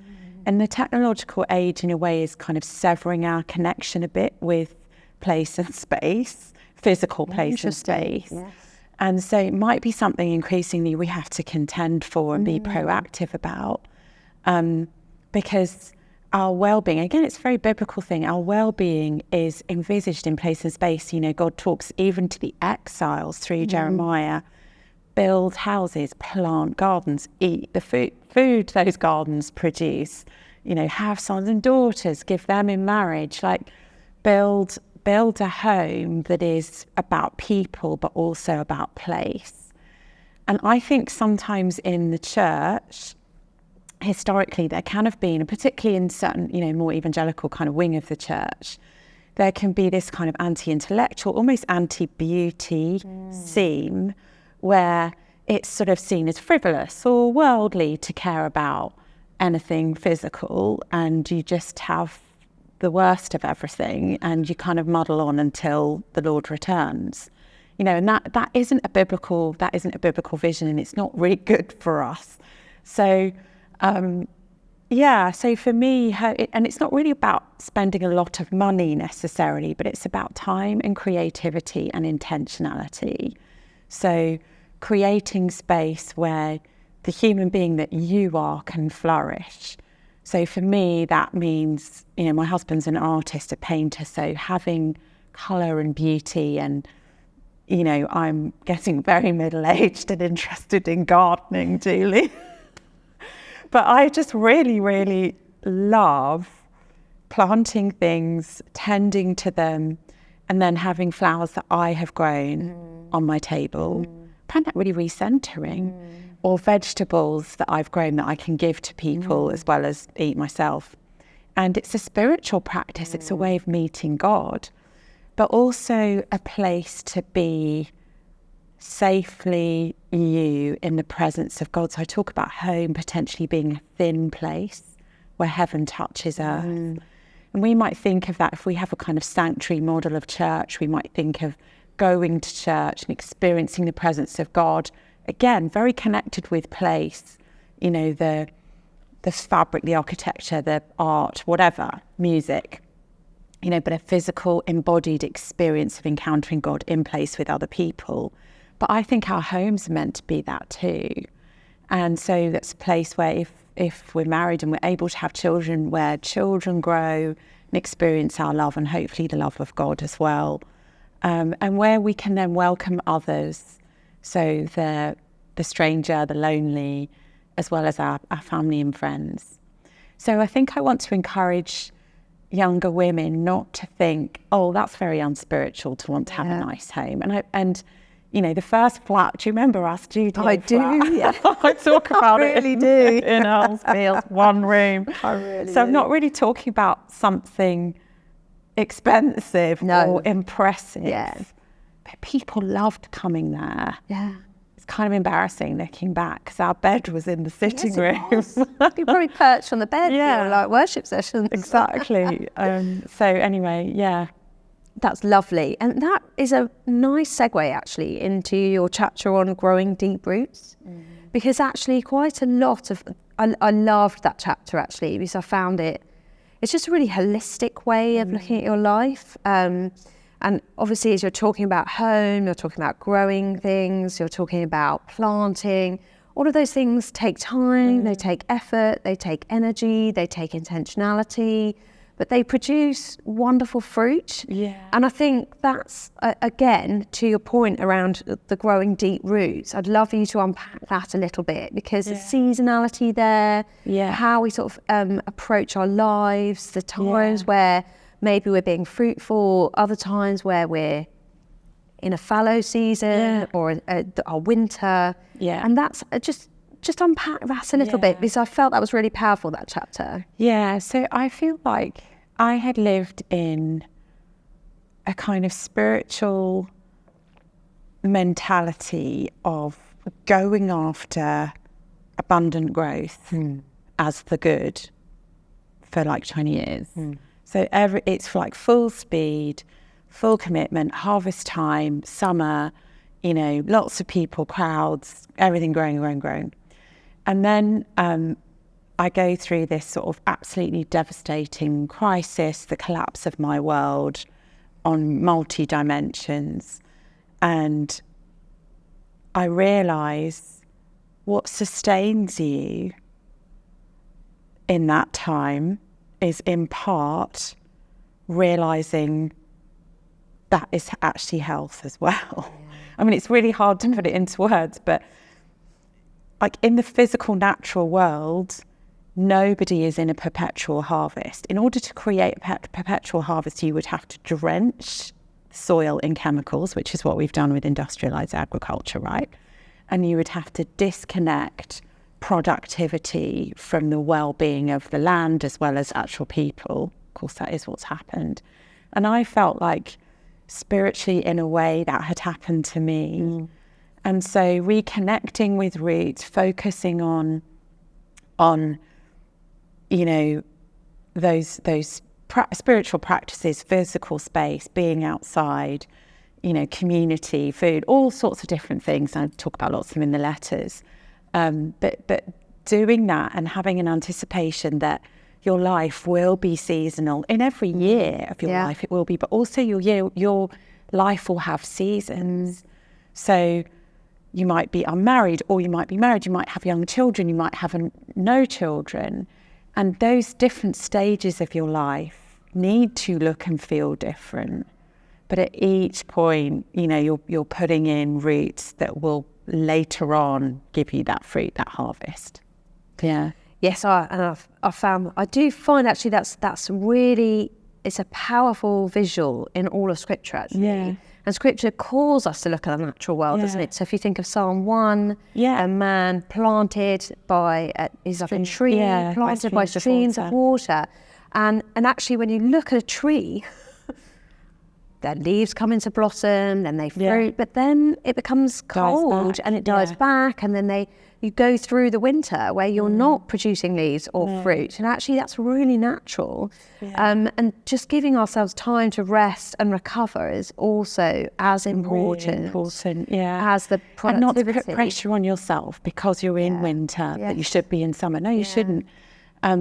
And the technological age, in a way, is kind of severing our connection a bit with place and space, physical place and space. Yes. And so it might be something increasingly we have to contend for and be proactive about, because our well-being, again, it's a very biblical thing. Our well-being is envisaged in place and space. You know, God talks even to the exiles through Jeremiah. Build houses, plant gardens, eat the food those gardens produce. You know, have sons and daughters, give them in marriage. Like, build a home that is about people, but also about place. And I think sometimes in the church, historically there can have been, and particularly in certain, more evangelical kind of wing of the church, there can be this kind of anti-intellectual, almost anti-beauty scene where it's sort of seen as frivolous or worldly to care about anything physical, and you just have the worst of everything and you kind of muddle on until the Lord returns. And that isn't a biblical vision, and it's not really good for us. So so for me, and it's not really about spending a lot of money necessarily, but it's about time and creativity and intentionality. So creating space where the human being that you are can flourish. So for me, that means, my husband's an artist, a painter, so having colour and beauty, and, I'm getting very middle-aged and interested in gardening, Julie. But I just really, really love planting things, tending to them, and then having flowers that I have grown on my table. I find that really recentering. Or vegetables that I've grown that I can give to people as well as eat myself. And it's a spiritual practice. It's a way of meeting God, but also a place to be safely you in the presence of God. So I talk about home potentially being a thin place where heaven touches earth. And we might think of that, if we have a kind of sanctuary model of church, we might think of going to church and experiencing the presence of God. Again, very connected with place, the fabric, the architecture, the art, whatever, music, but a physical embodied experience of encountering God in place with other people. But I think our homes are meant to be that too. And so that's a place where if we're married and we're able to have children, where children grow and experience our love, and hopefully the love of God as well. And where we can then welcome others. So the stranger, the lonely, as well as our family and friends. So I think I want to encourage younger women not to think, oh, that's very unspiritual to want to have a nice home. And the first flat, do you remember our studio I flat? do, yeah. I talk about I really it do. in Earlsfield, one room. I really So I'm do. not really talking about something expensive or impressive. Yeah. But people loved coming there. Yeah. It's kind of embarrassing looking back because our bed was in the sitting room. You probably perched on the bed Yeah. for like worship sessions. Exactly. So anyway, yeah. That's lovely. And that is a nice segue actually into your chapter on growing deep roots. Because actually quite a lot of, I loved that chapter actually, because I found it's just a really holistic way of looking at your life. And obviously as you're talking about home, you're talking about growing things, you're talking about planting, all of those things take time, they take effort, they take energy, they take intentionality, but they produce wonderful fruit. Yeah. And I think that's, again, to your point around the growing deep roots, I'd love you to unpack that a little bit, because the seasonality there, how we sort of approach our lives, the times where maybe we're being fruitful, other times where we're in a fallow season or our winter. Yeah. And that's just unpack that a little bit, because I felt that was really powerful, that chapter. Yeah, so I feel like I had lived in a kind of spiritual mentality of going after abundant growth as the good for like 20 years. So it's like full speed, full commitment, harvest time, summer, lots of people, crowds, everything growing. And then I go through this sort of absolutely devastating crisis, the collapse of my world on multi-dimensions. And I realise what sustains you in that time is in part realising that is actually health as well. I mean, it's really hard to put it into words, but like in the physical, natural world, nobody is in a perpetual harvest. In order to create a perpetual harvest, you would have to drench soil in chemicals, which is what we've done with industrialized agriculture, right? And you would have to disconnect productivity from the well-being of the land as well as actual people. Of course, that is what's happened. And I felt like spiritually, in a way, that had happened to me. And so reconnecting with roots, focusing on you know, those spiritual practices, physical space, being outside, you know, community, food, all sorts of different things. I talk about lots of them in the letters. But doing that and having an anticipation that your life will be seasonal in every year of your life, it will be, but also your life will have seasons. So you might be unmarried, or you might be married, you might have young children, you might have no children. And those different stages of your life need to look and feel different. But at each point, you know, you're putting in roots that will later on give you that fruit, that harvest. Yeah. Yes, I do find actually that's really, it's a powerful visual in all of Scripture actually. Yeah. And Scripture calls us to look at the natural world, doesn't it? So if you think of Psalm 1, a man planted by a tree, planted by streams of water. And actually when you look at a tree, their leaves come into blossom, then they fruit, but then it becomes cold and it dies back, and then you go through the winter where you're not producing leaves or fruit. And actually that's really natural. And just giving ourselves time to rest and recover is also as important, as the productivity. And not to put pressure on yourself because you're in winter, that you should be in summer. No, you shouldn't.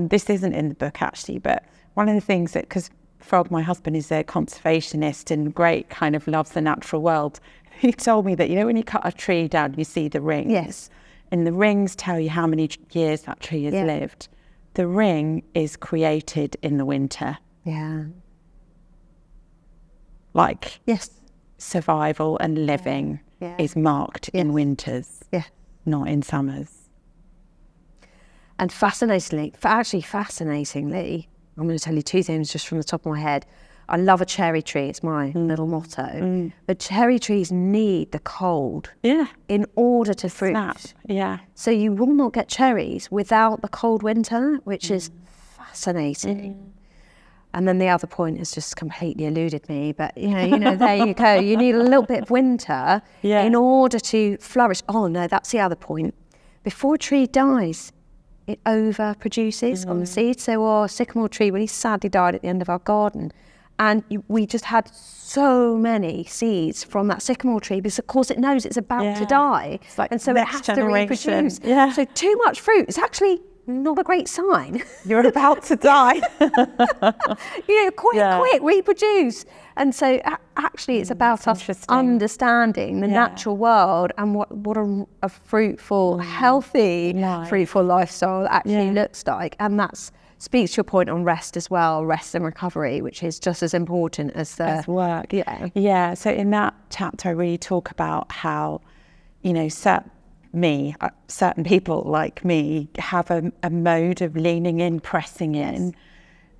This isn't in the book actually, but one of the things that, because Frog, my husband, is a conservationist and great, kind of loves the natural world. He told me that, you know, when you cut a tree down, you see the rings. Yes. And the rings tell you how many years that tree has lived. The ring is created in the winter. Yeah. Like survival and living is marked in winters, not in summers. And fascinatingly, I'm going to tell you two things just from the top of my head. I love a cherry tree. It's my little motto. But cherry trees need the cold in order to fruit. So you will not get cherries without the cold winter, which is fascinating. And then the other point has just completely eluded me. But, you know, there you go. You need a little bit of winter in order to flourish. Oh, no, that's the other point. Before a tree dies, it overproduces on the seed. So our sycamore tree really sadly died at the end of our garden. And we just had so many seeds from that sycamore tree because, of course, it knows it's about to die. Like, and so it has to reproduce. So too much fruit is actually not a great sign. You're about to die. Quick, reproduce. And so actually it's about us understanding the natural world and what a fruitful, healthy, fruitful lifestyle actually looks like. And that speaks to your point on rest as well, rest and recovery, which is just as important as work. So in that chapter I really talk about how, you know, certain people like me have a mode of leaning in, pressing in.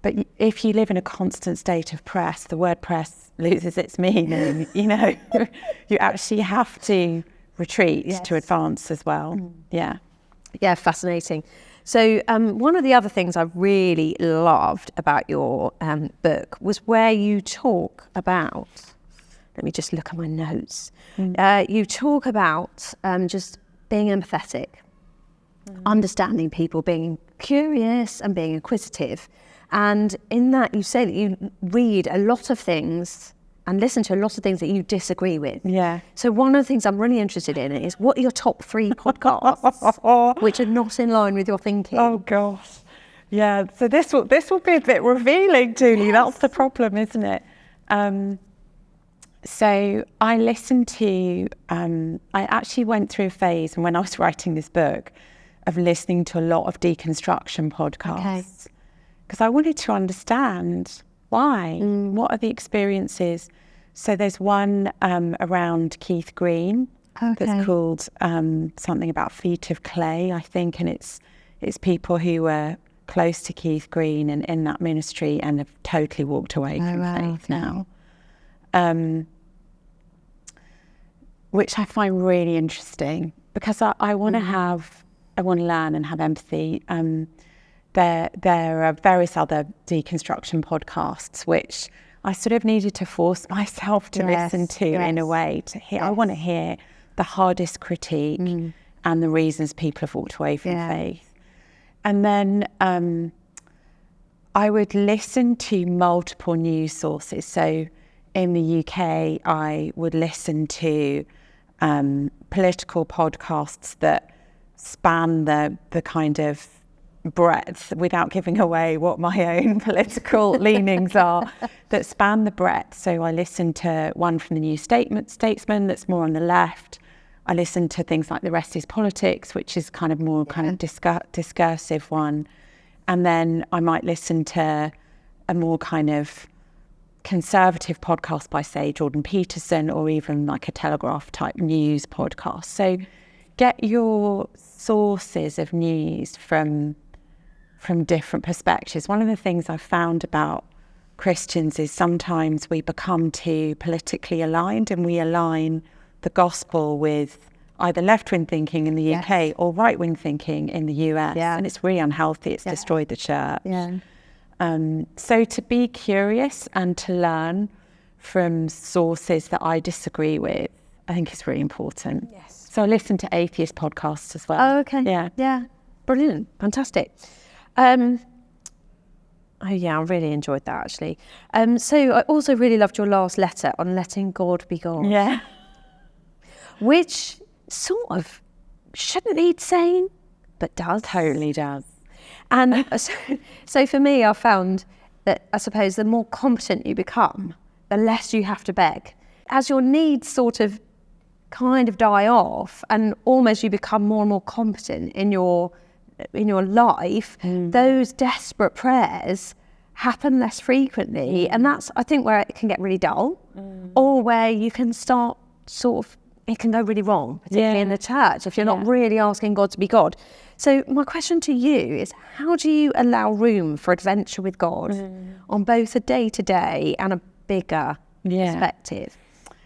But if you live in a constant state of press, the word press loses its meaning. You know, you actually have to retreat to advance as well. Yeah, fascinating. So one of the other things I really loved about your book was where you talk about, let me just look at my notes. You talk about just being empathetic, understanding people, being curious and being inquisitive. And in that you say that you read a lot of things and listen to a lot of things that you disagree with. So one of the things I'm really interested in is what are your top 3 podcasts which are not in line with your thinking? Oh gosh. Yeah, so this will be a bit revealing, Julie. That's the problem, isn't it? So I listened to, I actually went through a phase, and when I was writing this book, of listening to a lot of deconstruction podcasts. Because I wanted to understand why, what are the experiences. So there's one around Keith Green that's called something about feet of clay, I think, and it's people who were close to Keith Green and in that ministry and have totally walked away from faith now. Which I find really interesting because I want to have want to learn and have empathy. There are various other deconstruction podcasts which I sort of needed to force myself to listen to in a way to hear. I want to hear the hardest critique and the reasons people have walked away from faith. And then I would listen to multiple news sources. So in the UK, I would listen to political podcasts that span the kind of breadth, without giving away what my own political leanings are, that span the breadth. So I listened to one from the New Statesman that's more on the left. I listened to things like The Rest Is Politics, which is kind of more kind of discursive one. And then I might listen to a more kind of conservative podcast by, say, Jordan Peterson, or even like a Telegraph type news podcast. So get your sources of news from different perspectives. One of the things I've found about Christians is sometimes we become too politically aligned, and we align the gospel with either left-wing thinking in the UK or right-wing thinking in the US. And it's really unhealthy. It's destroyed the church. So to be curious and to learn from sources that I disagree with, I think is really important. So I listen to atheist podcasts as well. Oh, okay. Yeah. Brilliant. Fantastic. I really enjoyed that, actually. So I also really loved your last letter on letting God be God. Yeah. Which sort of shouldn't need saying, but does. Totally does. And so for me, I found that, I suppose, the more competent you become, the less you have to beg. As your needs sort of kind of die off, and almost you become more and more competent in your life, those desperate prayers happen less frequently. And that's, I think, where it can get really dull, or where you can start sort of, it can go really wrong, particularly in the church, if you're not really asking God to be God. So my question to you is, how do you allow room for adventure with God on both a day-to-day and a bigger perspective?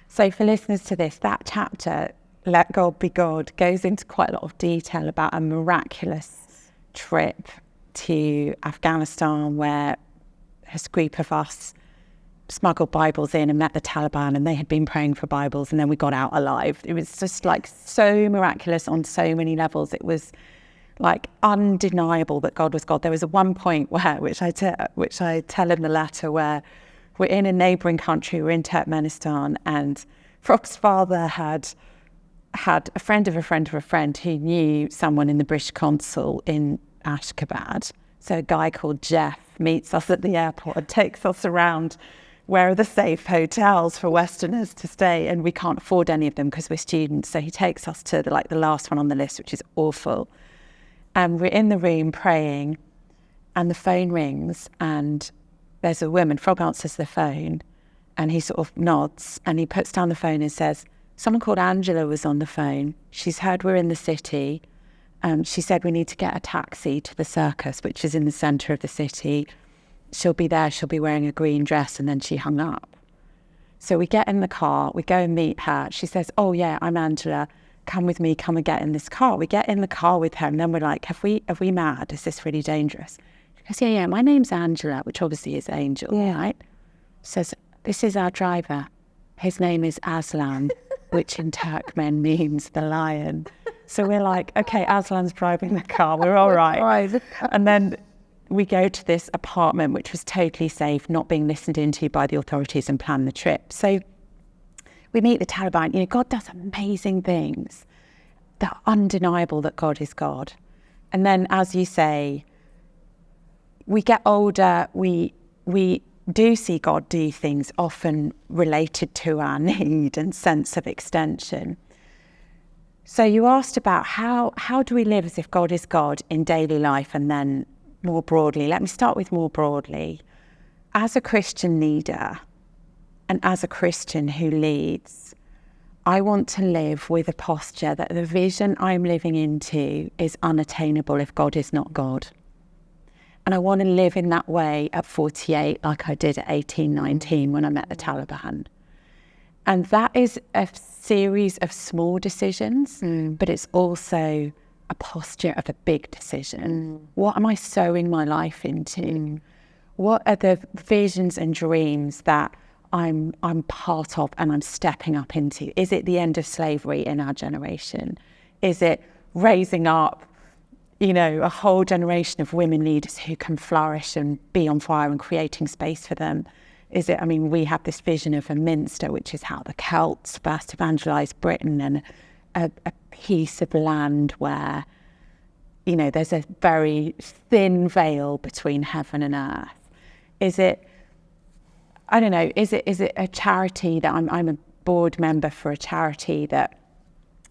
So for listeners to this, that chapter, Let God Be God, goes into quite a lot of detail about a miraculous trip to Afghanistan where a group of us smuggled Bibles in and met the Taliban, and they had been praying for Bibles, and then we got out alive. It was just like so miraculous on so many levels. It was like undeniable that God was God. There was one point where, which I tell in the letter, where we're in a neighbouring country, we're in Turkmenistan, and Frog's father had a friend of a friend of a friend who knew someone in the British consul in Ashgabat. So a guy called Jeff meets us at the airport and takes us around where are the safe hotels for Westerners to stay, and we can't afford any of them because we're students. So he takes us to the last one on the list, which is awful. And we're in the room praying, and the phone rings, and there's a woman. Frog answers the phone, and he sort of nods, and he puts down the phone and says, someone called Angela was on the phone. She's heard we're in the city. She said we need to get a taxi to the circus, which is in the centre of the city. She'll be there, she'll be wearing a green dress, and then she hung up. So we get in the car, we go and meet her. She says, oh yeah, I'm Angela, come with me, come and get in this car. We get in the car with her, and then we're like, have we mad? Is this really dangerous? She goes, yeah, my name's Angela, which obviously is Angel, right? Says, this is our driver. His name is Aslan, which in Turkmen means the lion. So we're like, okay, Aslan's driving the car, we're all right. And then we go to this apartment, which was totally safe, not being listened into by the authorities, and plan the trip. So we meet the Taliban. God does amazing things. They're undeniable that God is God. And then, as you say, we get older, we do see God do things often related to our need and sense of extension. So you asked about how do we live as if God is God in daily life, and then more broadly. Let me start with more broadly. As a Christian leader and as a Christian who leads, I want to live with a posture that the vision I'm living into is unattainable if God is not God. And I want to live in that way at 48 like I did at 18, 19 when I met the Taliban. And that is a series of small decisions, but it's also a posture of a big decision. What am I sowing my life into? What are the visions and dreams that I'm part of and I'm stepping up into? Is it the end of slavery in our generation? Is it raising up, a whole generation of women leaders who can flourish and be on fire and creating space for them? Is it, we have this vision of amidst, which is how the Celts first evangelized Britain, and a piece of land where, there's a very thin veil between heaven and earth. Is it, I don't know, is it a charity that I'm a board member for a charity that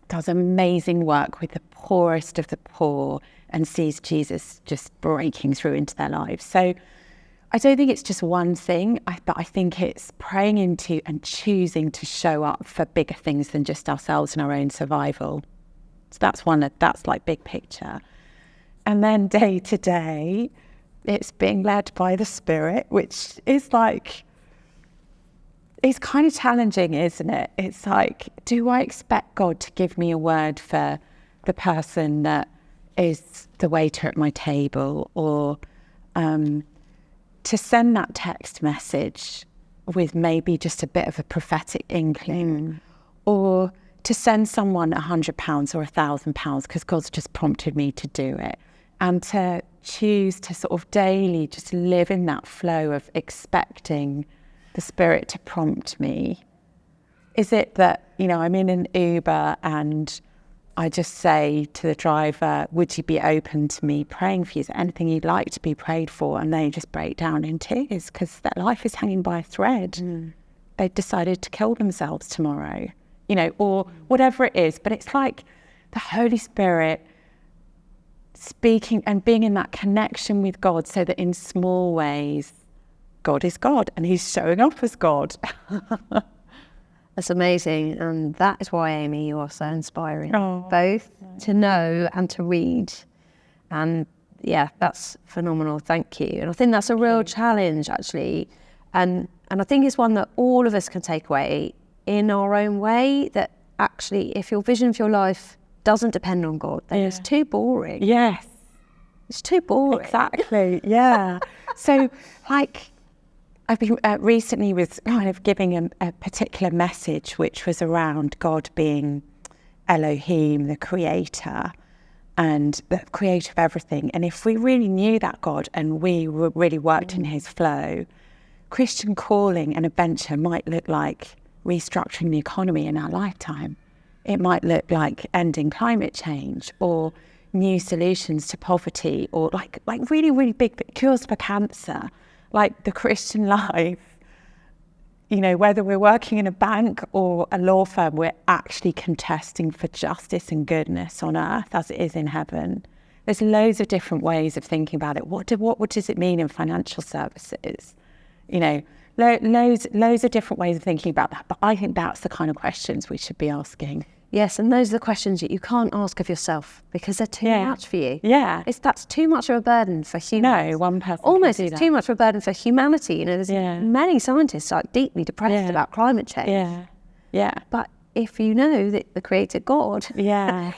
does amazing work with the poorest of the poor and sees Jesus just breaking through into their lives? So I don't think it's just one thing, but I think it's praying into and choosing to show up for bigger things than just ourselves and our own survival. So that's like big picture. And then day to day, it's being led by the Spirit, which is like, it's kind of challenging, isn't it? It's like, do I expect God to give me a word for the person that is the waiter at my table, or to send that text message with maybe just a bit of a prophetic inkling, or to send someone £100 or £1,000 because God's just prompted me to do it, and to choose to sort of daily just live in that flow of expecting the Spirit to prompt me? Is it that, I'm in an Uber and I just say to the driver, would you be open to me praying for you? Is there anything you'd like to be prayed for? And they just break down in tears because their life is hanging by a thread. They've decided to kill themselves tomorrow, or whatever it is. But it's like the Holy Spirit speaking and being in that connection with God, so that in small ways, God is God and he's showing up as God. That's amazing. And that is why, Amy, you are so inspiring, both to know and to read. And yeah, that's phenomenal. Thank you. And I think that's a real challenge, actually. And I think it's one that all of us can take away in our own way, that actually, if your vision for your life doesn't depend on God, then it's too boring. Yes. It's too boring. Exactly. Yeah. So I've been recently was kind of giving a particular message, which was around God being Elohim, the creator, and the creator of everything. And if we really knew that God and we really worked in his flow, Christian calling and adventure might look like restructuring the economy in our lifetime. It might look like ending climate change, or new solutions to poverty, or like really, really big cures for cancer. Like the Christian life, whether we're working in a bank or a law firm, we're actually contesting for justice and goodness on earth as it is in heaven. There's loads of different ways of thinking about it. What does it mean in financial services? Loads of different ways of thinking about that. But I think that's the kind of questions we should be asking. Yes, and those are the questions that you can't ask of yourself because they're too much for you. Yeah. That's too much of a burden for humans. No, one person Almost, can do it's that. too much of a burden for humanity. There's many scientists are deeply depressed about climate change. Yeah, yeah. But if you know that the Creator God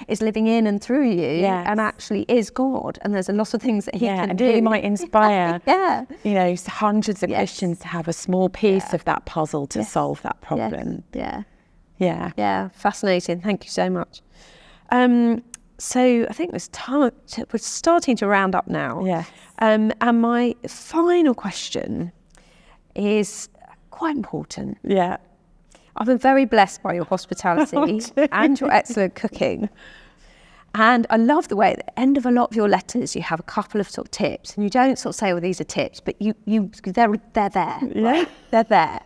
is living in and through you and actually is God, and there's a lot of things that he can do. And he might inspire hundreds of Yes. Christians to have a small piece of that puzzle to solve that problem. Yes. Yeah. Fascinating. Thank you so much. So I think we're starting to round up now. Yes. And my final question is quite important. Yeah. I've been very blessed by your hospitality and your excellent cooking. And I love the way at the end of a lot of your letters, you have a couple of sort of tips, and you don't sort of say, well, these are tips, but they're there. Yeah. Right? They're there.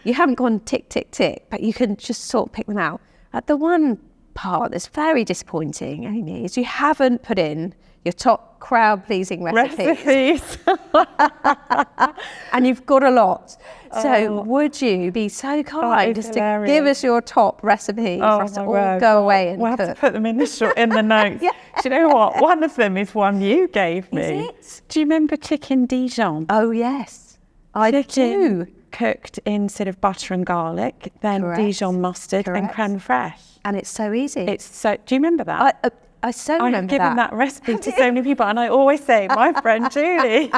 You haven't gone tick, tick, tick, but you can just sort of pick them out. The one part that's very disappointing, Amy, is you haven't put in your top crowd-pleasing recipes. And you've got a lot. So would you be so kind just to give us your top recipe for us to all go away and we'll cook? have to put them in the notes. Do you know what? One of them is one you gave me. Is it? Do you remember chicken Dijon? Oh, yes. I do. Cooked in sort of butter and garlic, then Correct. Dijon mustard and Correct. creme fraiche. And it's so easy. Do you remember that? I so I've remember given that recipe to so many people, and I always say, my friend Julie.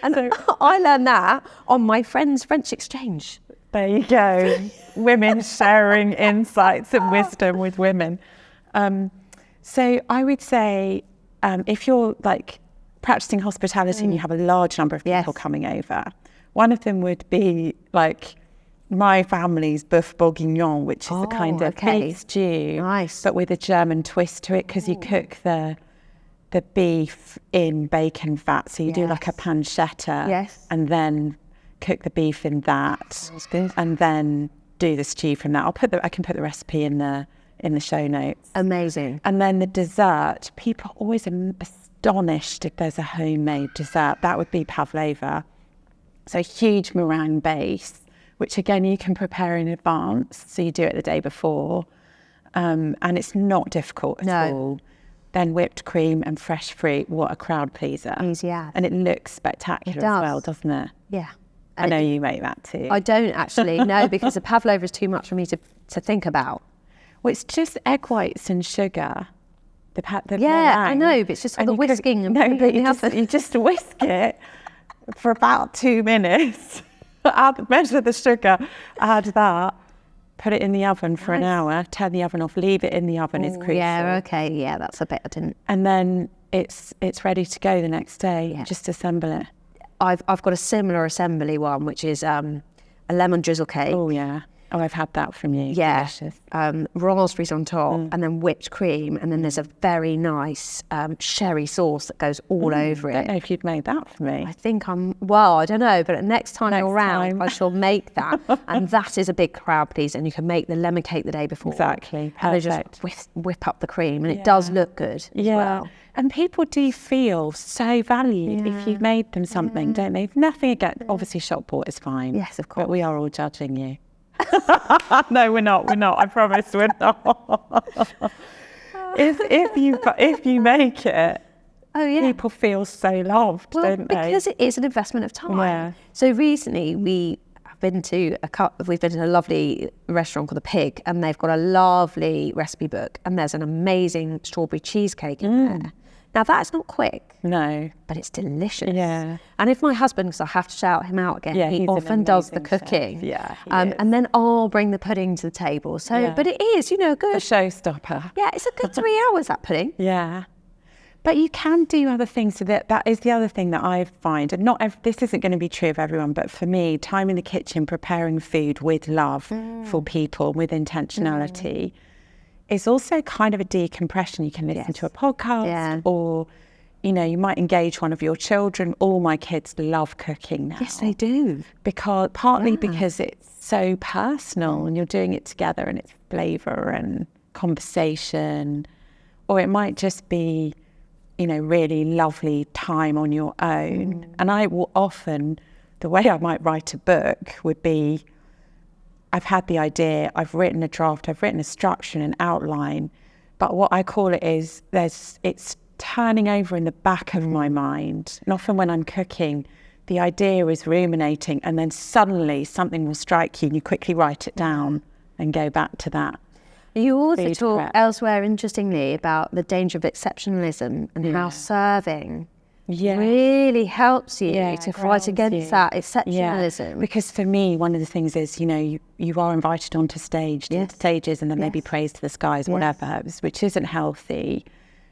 And I learned that on my friend's French exchange. There you go. Women sharing insights and wisdom with women. So I would say, if you're like practicing hospitality and you have a large number of people coming over, one of them would be like my family's boeuf bourguignon, which is a kind of beef stew, but with a German twist to it, because you cook the beef in bacon fat. So you do like a pancetta, and then cook the beef in that. Sounds good. And then do the stew from that. I can put the recipe in the show notes. Amazing. And then the dessert, people are always astonished if there's a homemade dessert. That would be pavlova. So a huge meringue base, which again you can prepare in advance. So you do it the day before. And it's not difficult at all. Then whipped cream and fresh fruit. What a crowd pleaser. Easy as. And it looks spectacular as well, doesn't it? Yeah. I know you make that too. I don't actually, no, because the pavlova is too much for me to think about. Well, it's just egg whites and sugar. The yeah, meringue. I know, but it's just all the whisking. You just whisk it for about 2 minutes. Measure the sugar, add that, put it in the oven for an hour, turn the oven off, leave it in the oven. It's crucial. Yeah, okay, yeah, that's a bit I didn't. And then it's ready to go the next day. Yeah. Just assemble it. I've got a similar assembly one, which is a lemon drizzle cake. Oh yeah. Oh, I've had that from you. Yeah. Delicious. Raspberries on top, and then whipped cream, and then there's a very nice sherry sauce that goes all over it. I don't know if you'd made that for me. I think I don't know, but next time you're around, I shall make that. And that is a big crowd pleaser, and you can make the lemon cake the day before. Exactly. Perfect. And they just whip up the cream, and it does look good as well. And people do feel so valued if you've made them something, don't they? Nothing against, obviously shop bought is fine. Yes, of course. But we are all judging you. No, we're not. I promise we're not. If you make it, people feel so loved, don't they? Because it is an investment of time. Yeah. So recently we've been to a lovely restaurant called The Pig, and they've got a lovely recipe book, and there's an amazing strawberry cheesecake in there. Now that's not quick. No. But it's delicious. Yeah. And if my husband, because I have to shout him out again, he often does the cooking. Chef. Yeah. And then I'll bring the pudding to the table. So, but it is, good. A showstopper. Yeah, it's a good 3 hours, that pudding. Yeah. But you can do other things. So that is the other thing that I find, and this isn't going to be true of everyone, but for me, time in the kitchen, preparing food with love for people, with intentionality, is also kind of a decompression. You can listen to a podcast, or, you might engage one of your children. All my kids love cooking now. Yes, they do. Partly because it's so personal and you're doing it together, and it's flavour and conversation, or it might just be, really lovely time on your own. And I will often, the way I might write a book would be, I've had the idea, I've written a draft, I've written a structure and an outline, but what I call it is it's turning over in the back of my mind. And often when I'm cooking, the idea is ruminating, and then suddenly something will strike you and you quickly write it down and go back to that. You also talk elsewhere, interestingly, about the danger of exceptionalism and how serving really helps you to fight against that exceptionalism. Because for me, one of the things is, you are invited onto stages, and then maybe praised to the skies, whatever, which isn't healthy.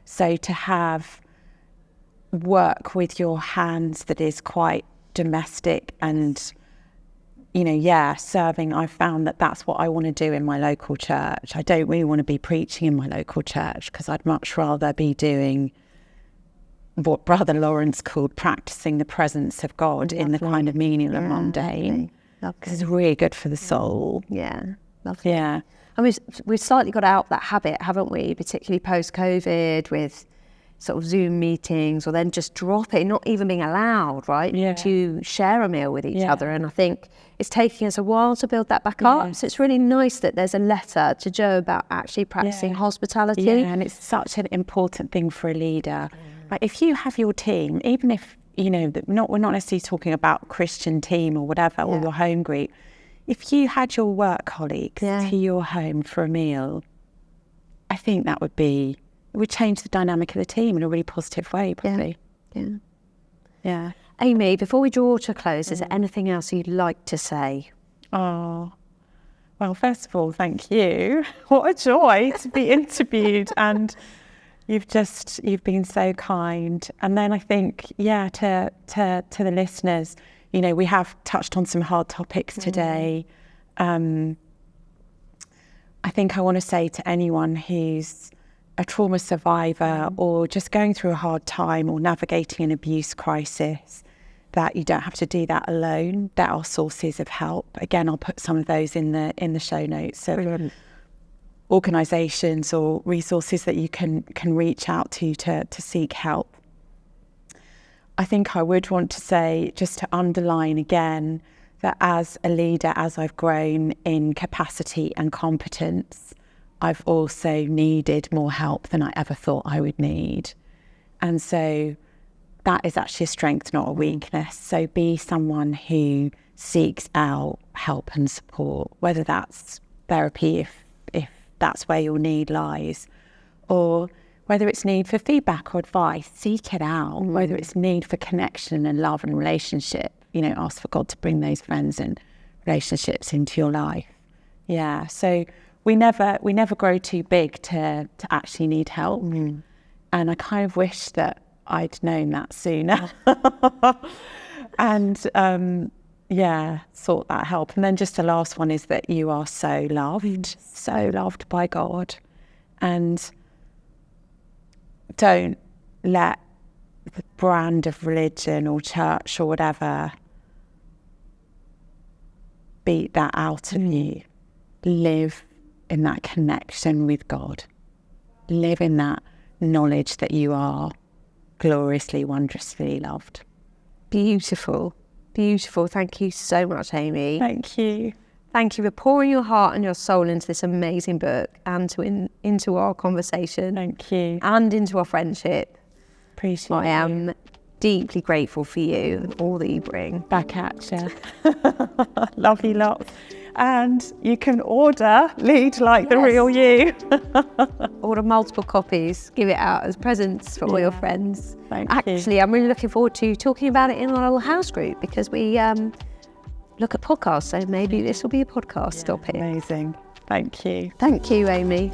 So to have work with your hands that is quite domestic and, serving, I found that that's what I want to do in my local church. I don't really want to be preaching in my local church, because I'd much rather be doing what Brother Lawrence called practicing the presence of God in the kind of menial and mundane, because it's really good for the soul. Yeah, lovely. Yeah. I mean, we've slightly got out that habit, haven't we? Particularly post-COVID, with sort of Zoom meetings, or then just dropping, not even being allowed, right, to share a meal with each other. And I think it's taking us a while to build that back up. So it's really nice that there's a letter to Joe about actually practicing hospitality. Yeah, and it's such an important thing for a leader. Like, if you have your team, even if, we're not necessarily talking about Christian team or whatever, or your home group, if you had your work colleagues to your home for a meal, I think that would be would change the dynamic of the team in a really positive way, probably. Yeah. Amy, before we draw to a close, is there anything else you'd like to say? Oh, well, first of all, thank you. What a joy to be interviewed, and you've been so kind. And then I think, to the listeners, we have touched on some hard topics today. I think I want to say to anyone who's a trauma survivor or just going through a hard time or navigating an abuse crisis, that you don't have to do that alone. There are sources of help. Again, I'll put some of those in the show notes. So organisations or resources that you can reach out to seek help. I think I would want to say, just to underline again, that as a leader, as I've grown in capacity and competence, I've also needed more help than I ever thought I would need. And so that is actually a strength, not a weakness. So be someone who seeks out help and support, whether that's therapy, if that's where your need lies, or whether it's need for feedback or advice, seek it out. Whether it's need for connection and love and relationship, ask for God to bring those friends and relationships into your life. Yeah, so we never grow too big to actually need help. And I kind of wish that I'd known that sooner. And sought that help. And then just the last one is that you are so loved by God. And don't let the brand of religion or church or whatever beat that out of you. Live in that connection with God. Live in that knowledge that you are gloriously, wondrously loved. Beautiful. Thank you so much, Amy. Thank you. Thank you for pouring your heart and your soul into this amazing book and into our conversation. Thank you. And into our friendship. Appreciate it. I am deeply grateful for you and all that you bring. Back at you. Love you lots. And you can order Lead Like the Real You. Order multiple copies, give it out as presents for all your friends. Thank you. Actually, I'm really looking forward to talking about it in our little house group, because we look at podcasts, so maybe this will be a podcast topic. Amazing. Thank you. Thank you, Amy.